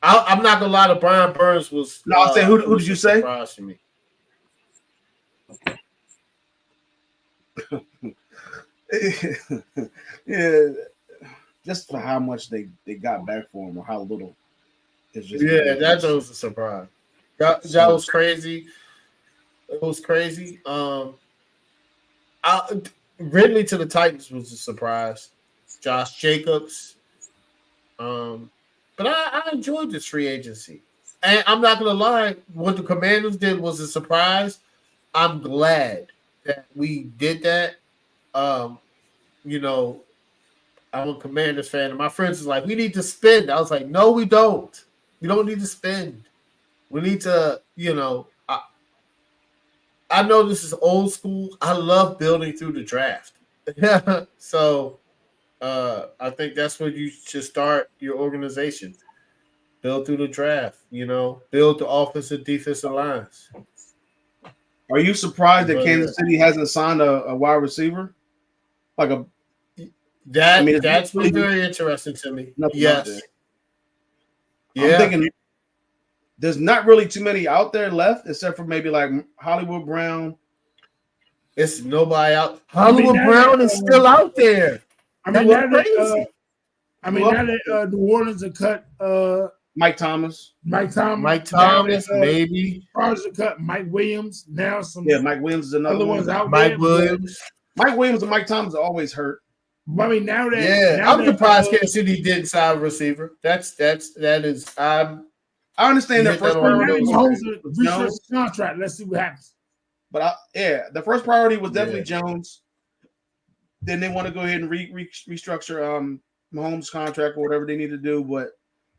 I'm not gonna lie. To Brian Burns was. No, I said who did you say? Surprise to me. Yeah, just for how much they got back for him or how little. It's just that was a surprise. That was crazy. It was crazy. Ridley to the Titans was a surprise. Josh Jacobs. But I enjoyed this free agency. And I'm not gonna lie, what the Commanders did was a surprise. I'm glad that we did that. You know, I'm a Commanders fan, and my friends was like, we need to spend. I was like, no, we don't. We don't need to spend. We need to, I know this is old school. I love building through the draft. So I think that's where you should start your organization. Build through the draft, build the offensive defensive lines. Are you surprised that Kansas City hasn't signed a wide receiver? That's been very interesting to me. Yes. Yeah. I'm thinking there's not really too many out there left, except for maybe like Hollywood Brown. It's nobody out. Hollywood Brown is still out there. Now that New Orleans have cut Mike Thomas, maybe. Chargers have cut Mike Williams. Now Mike Williams is another one. Mike Williams and Mike Thomas are always hurt. I mean, I'm surprised Kansas City didn't sign a receiver. That is. I understand their first priority was contract. Let's see what happens. But the first priority was definitely Jones. Then they want to go ahead and restructure Mahomes' contract or whatever they need to do. But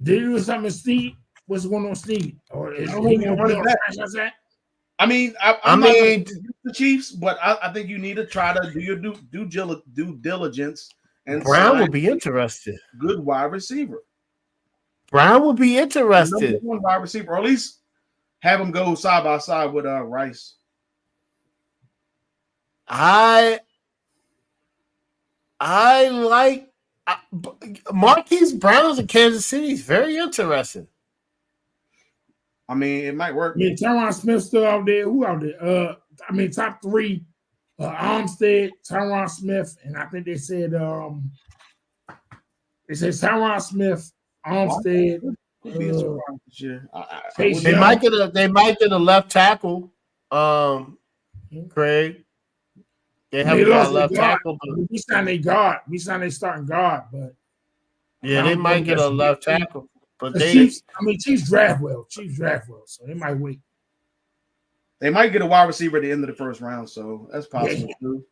did you do something, Steve? What's going on, Steve? Or is I mean, I'm not the Chiefs, but I think you need to try to do your due diligence. And Brown will be interested. Good wide receiver. Brown will be interested. Number one wide receiver, or at least have him go side by side with Rice. I like Marquise Brown's in Kansas City. He's very interesting. I mean, it might work. Yeah, Tyron Smith still out there. Who out there? Top three: Armstead, Tyron Smith, and I think they said Tyron Smith, Armstead. They might get a left tackle. Craig. They have a left tackle. We signed a guard. We signed a starting guard, but they might get a left tackle. But Chiefs draft well. So they might wait. They might get a wide receiver at the end of the first round, so that's possible too.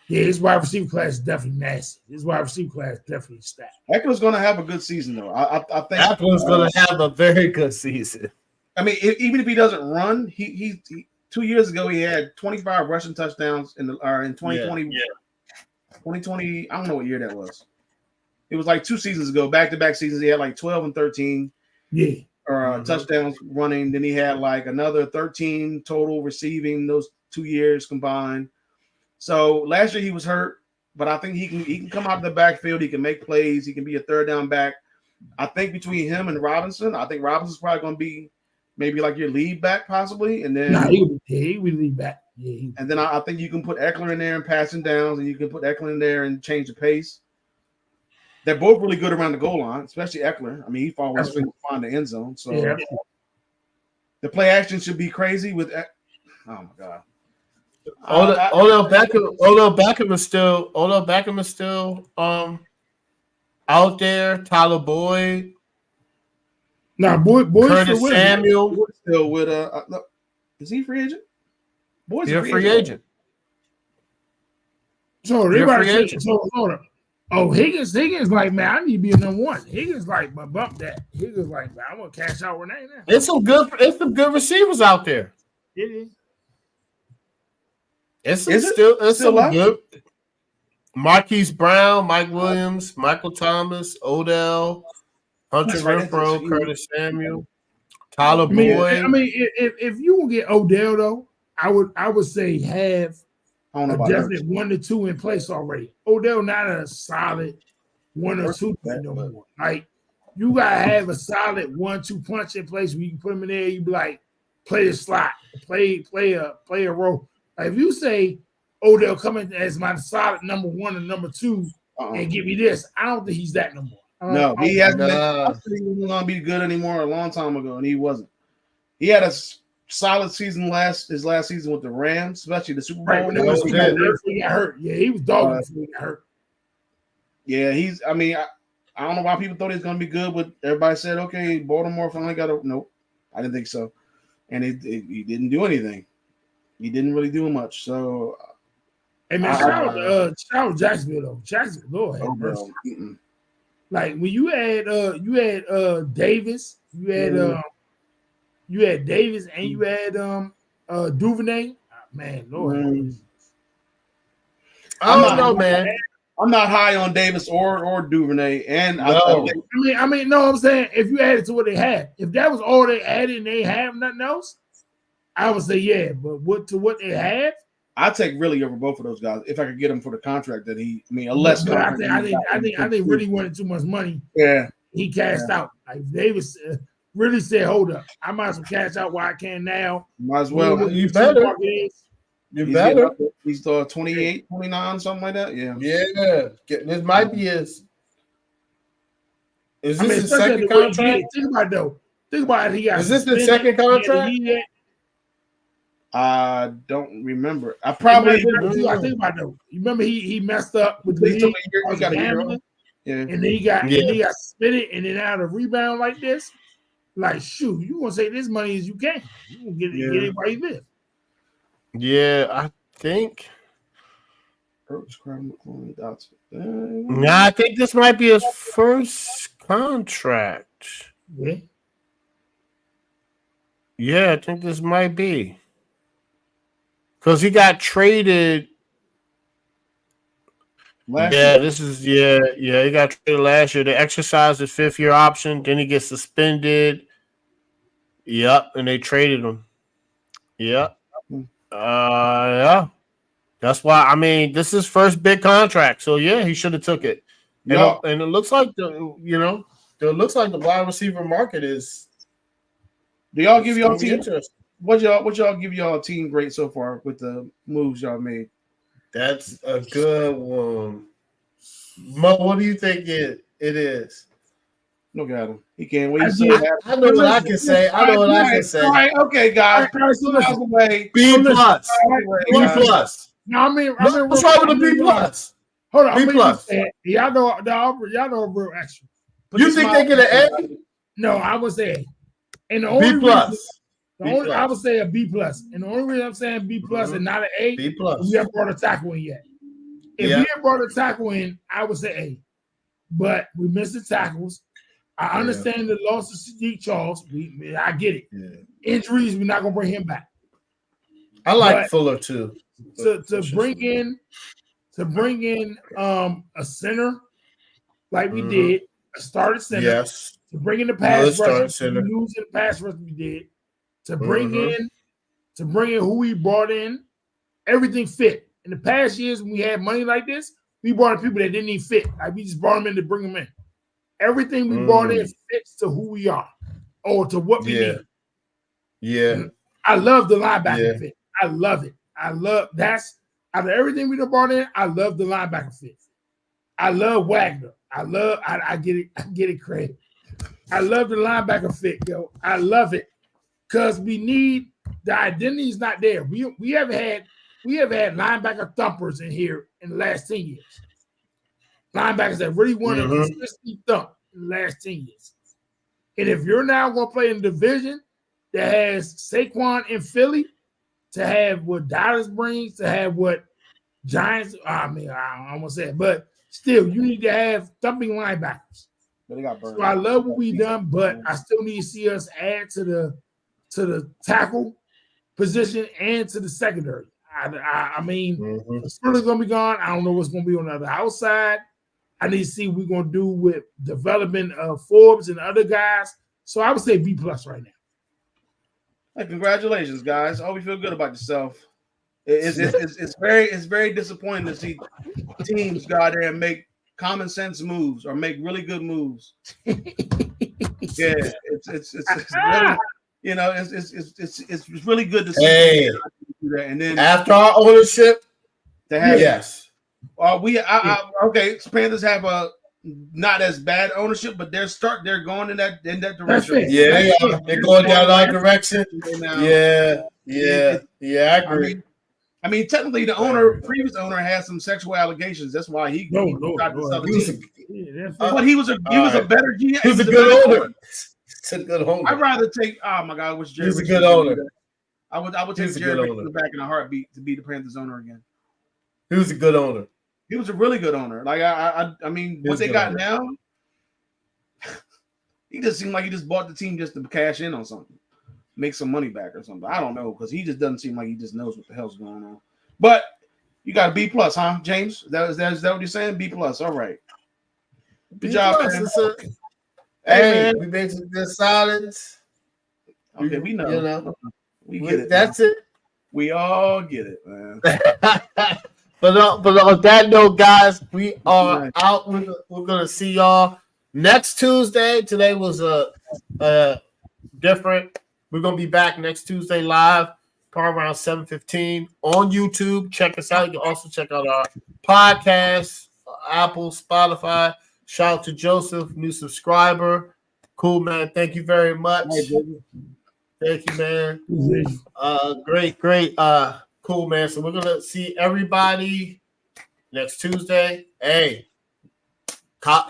Yeah, his wide receiver class is definitely nasty. His wide receiver class definitely stacked. Eckler's going to have a good season, though. I think Eckler's going to have a very good season. I mean, even if he doesn't run, he 2 years ago he had 25 rushing touchdowns in 2020. 2020, I don't know what year that was. It was like 2 seasons ago, back-to-back seasons. He had like 12 and 13 touchdowns running. Then he had like another 13 total receiving those 2 years combined. So last year he was hurt, but I think he can come out of the backfield. He can make plays. He can be a third down back. I think between him and Robinson, I think Robinson's probably going to be maybe like your lead back possibly. And then he would lead back. Yeah, and then I think you can put Eckler in there and passing downs, and you can put Eckler in there and change the pace. They're both really good around the goal line, especially Eckler. I mean, he always find the end zone. So the play action should be crazy with. Oh my God. Odell Beckham is still out there. Tyler Boyd. Boyd Curtis Samuel still with is he free agent? Boyd's a free agent. So everybody free agent. Oh, Higgins like, man, I need to be a number one. Higgins like, but bump that. Higgins like, man, I'm gonna cash out Renee now. It's some good receivers out there. It is. It's still good. Marquise Brown, Mike Williams, Michael Thomas, Odell, Hunter Renfrow, Curtis Samuel, Tyler I mean, Boyd. if you will get Odell though, I would say have I don't know a about definite Hurts. 1 to 2 in place already. Odell not a solid 1 or Hurts 2 that, no but- more. Like you gotta have a solid 1-2 punch in place where you can put him in there. You be like, play a slot, play a role. Like if you say Odell coming as my solid number 1 and number 2 and give me this, I don't think he's that no more. No, he hasn't been. Nah. I said he wasn't gonna be good anymore a long time ago, and he wasn't. He had a solid season his last season with the Rams, especially the Super Bowl. Right, when he got hurt. Yeah, he was dogging before he got hurt. Yeah, he's. I mean, I don't know why people thought he was gonna be good, but everybody said, okay, Baltimore finally got a. Nope, I didn't think so, and he didn't do anything. He didn't really do much. So, hey man, shout out Jacksonville though. Jacksonville, Lord have mercy. Like when you had Davis, you had Davis, and you had Duvernay. Man, Lord. I don't know, man. I'm not high on Davis or Duvernay, and No. I mean, no. I'm saying if you added to what they had, if that was all they added and they have nothing else, I would say yeah. But what they have, I take really over both of those guys if I could get him for the contract that he. I mean, unless but I think really wanted too much money. Yeah, he cashed out. Like Davis really said, "Hold up, I might as well cash out while I can now." Might as well. You better. You better. He's 28, 29, something like that. Yeah. Yeah. This might be his. Is this his second second contract? Think about it though. Think about it. He got. Is this the second contract? I don't remember. I probably. I think about it though. You remember he messed up with the league, gambling, and then he got suspended, and then out of rebound like this. Like, shoot, you gonna say this money as you can. You gonna get it while you live. Yeah, I think. I think this might be his first contract. Yeah, I think this might be. Because he got traded. He got traded last year. They exercised his 5th-year option, then he gets suspended. Yep, and they traded him. Yep. Yeah. That's why, I mean, this is his first big contract. So yeah, he should have took it. And it looks like the wide receiver market is. Do y'all give y'all team interest? What y'all give y'all team grade so far with the moves y'all made? That's a good one. Mo, what do you think it is? Look at him. He can't wait. I know what I can say. All right, okay, guys. B plus. B plus. No, I mean, what's wrong with the B plus? Hold on, B plus. Y'all know real extra. You think they get an A? No, I would say, and the only B plus. I would say a B plus, and the only reason I'm saying B plus and not an A, B plus. We haven't brought a tackle in yet. If we had brought a tackle in, I would say A, but we missed the tackles. I understand the loss of Sadiq Charles. I get it. Yeah. Injuries, we're not gonna bring him back. I like Fuller too. To bring in a center like we did, a started center. Yes. To bring in the pass rush, losing the pass rush we did. To bring in who we brought in, everything fit. In the past years when we had money like this, we brought in people that didn't even fit. Like we just brought them in to bring them in. Everything we brought in fits to who we are or to what we need. Yeah. And I love the linebacker fit. I love it. That's out of everything we done brought in, I love the linebacker fit. I love Wagner. I get it, Craig. I love the linebacker fit, yo. I love it. Because we need the identity is not there. We have had linebacker thumpers in here in the last 10 years. Linebackers that really want to consistently thump in the last 10 years. And if you're now going to play in a division that has Saquon in Philly, to have what Dallas brings, to have what Giants, I don't want to say it, but still, you need to have thumping linebackers. But they got burned. So I love what we've done, but I still need to see us add to the tackle position and to the secondary. I mean, Spurley's going to be gone. I don't know what's going to be on the other outside. I need to see what we're going to do with development of Forbes and other guys. So I would say B plus right now. Hey, congratulations, guys. I hope you feel good about yourself. It's very disappointing to see teams go out there and make common sense moves or make really good moves. Yeah, it's really, you know, it's really good to see. Hey, do that. And then after our ownership, to have yes. Okay. Panthers have a not as bad ownership, but they're going in that direction. Yeah, they're going down our direction. Yeah, I agree. I mean, technically, the previous owner, had some sexual allegations. That's why he got this other team. But he was a better GM. He was a good owner. It's a good owner. I'd rather take. Oh my God, which Jerry? He's a good owner. I would take Jerry in the back in a heartbeat to be the Panthers owner again. He was a good owner. He was a really good owner. Like I mean, what they got now, he just seemed like he just bought the team just to cash in on something, make some money back or something. I don't know, because he just doesn't seem like he just knows what the hell's going on. But you got a B plus, huh, James? Is that what you're saying? B plus. All right. Good job, man. Hey, we made some good solids. Okay, we know. You know, we get it. That's it. We all get it, man. But on that note, guys, we are out. We're gonna see y'all next Tuesday. Today was a different. We're gonna be back next Tuesday live, probably around 7:15 on YouTube. Check us out. You can also check out our podcast, Apple, Spotify. Shout out to Joseph, new subscriber. Cool, man. Thank you very much. Thank you, man. Great. Cool, man. So we're gonna see everybody next Tuesday. Hey,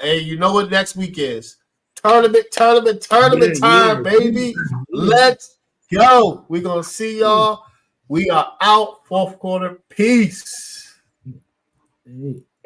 you know what next week is? Tournament time, baby. Let's go. We're gonna see y'all. We are out. Fourth quarter. Peace.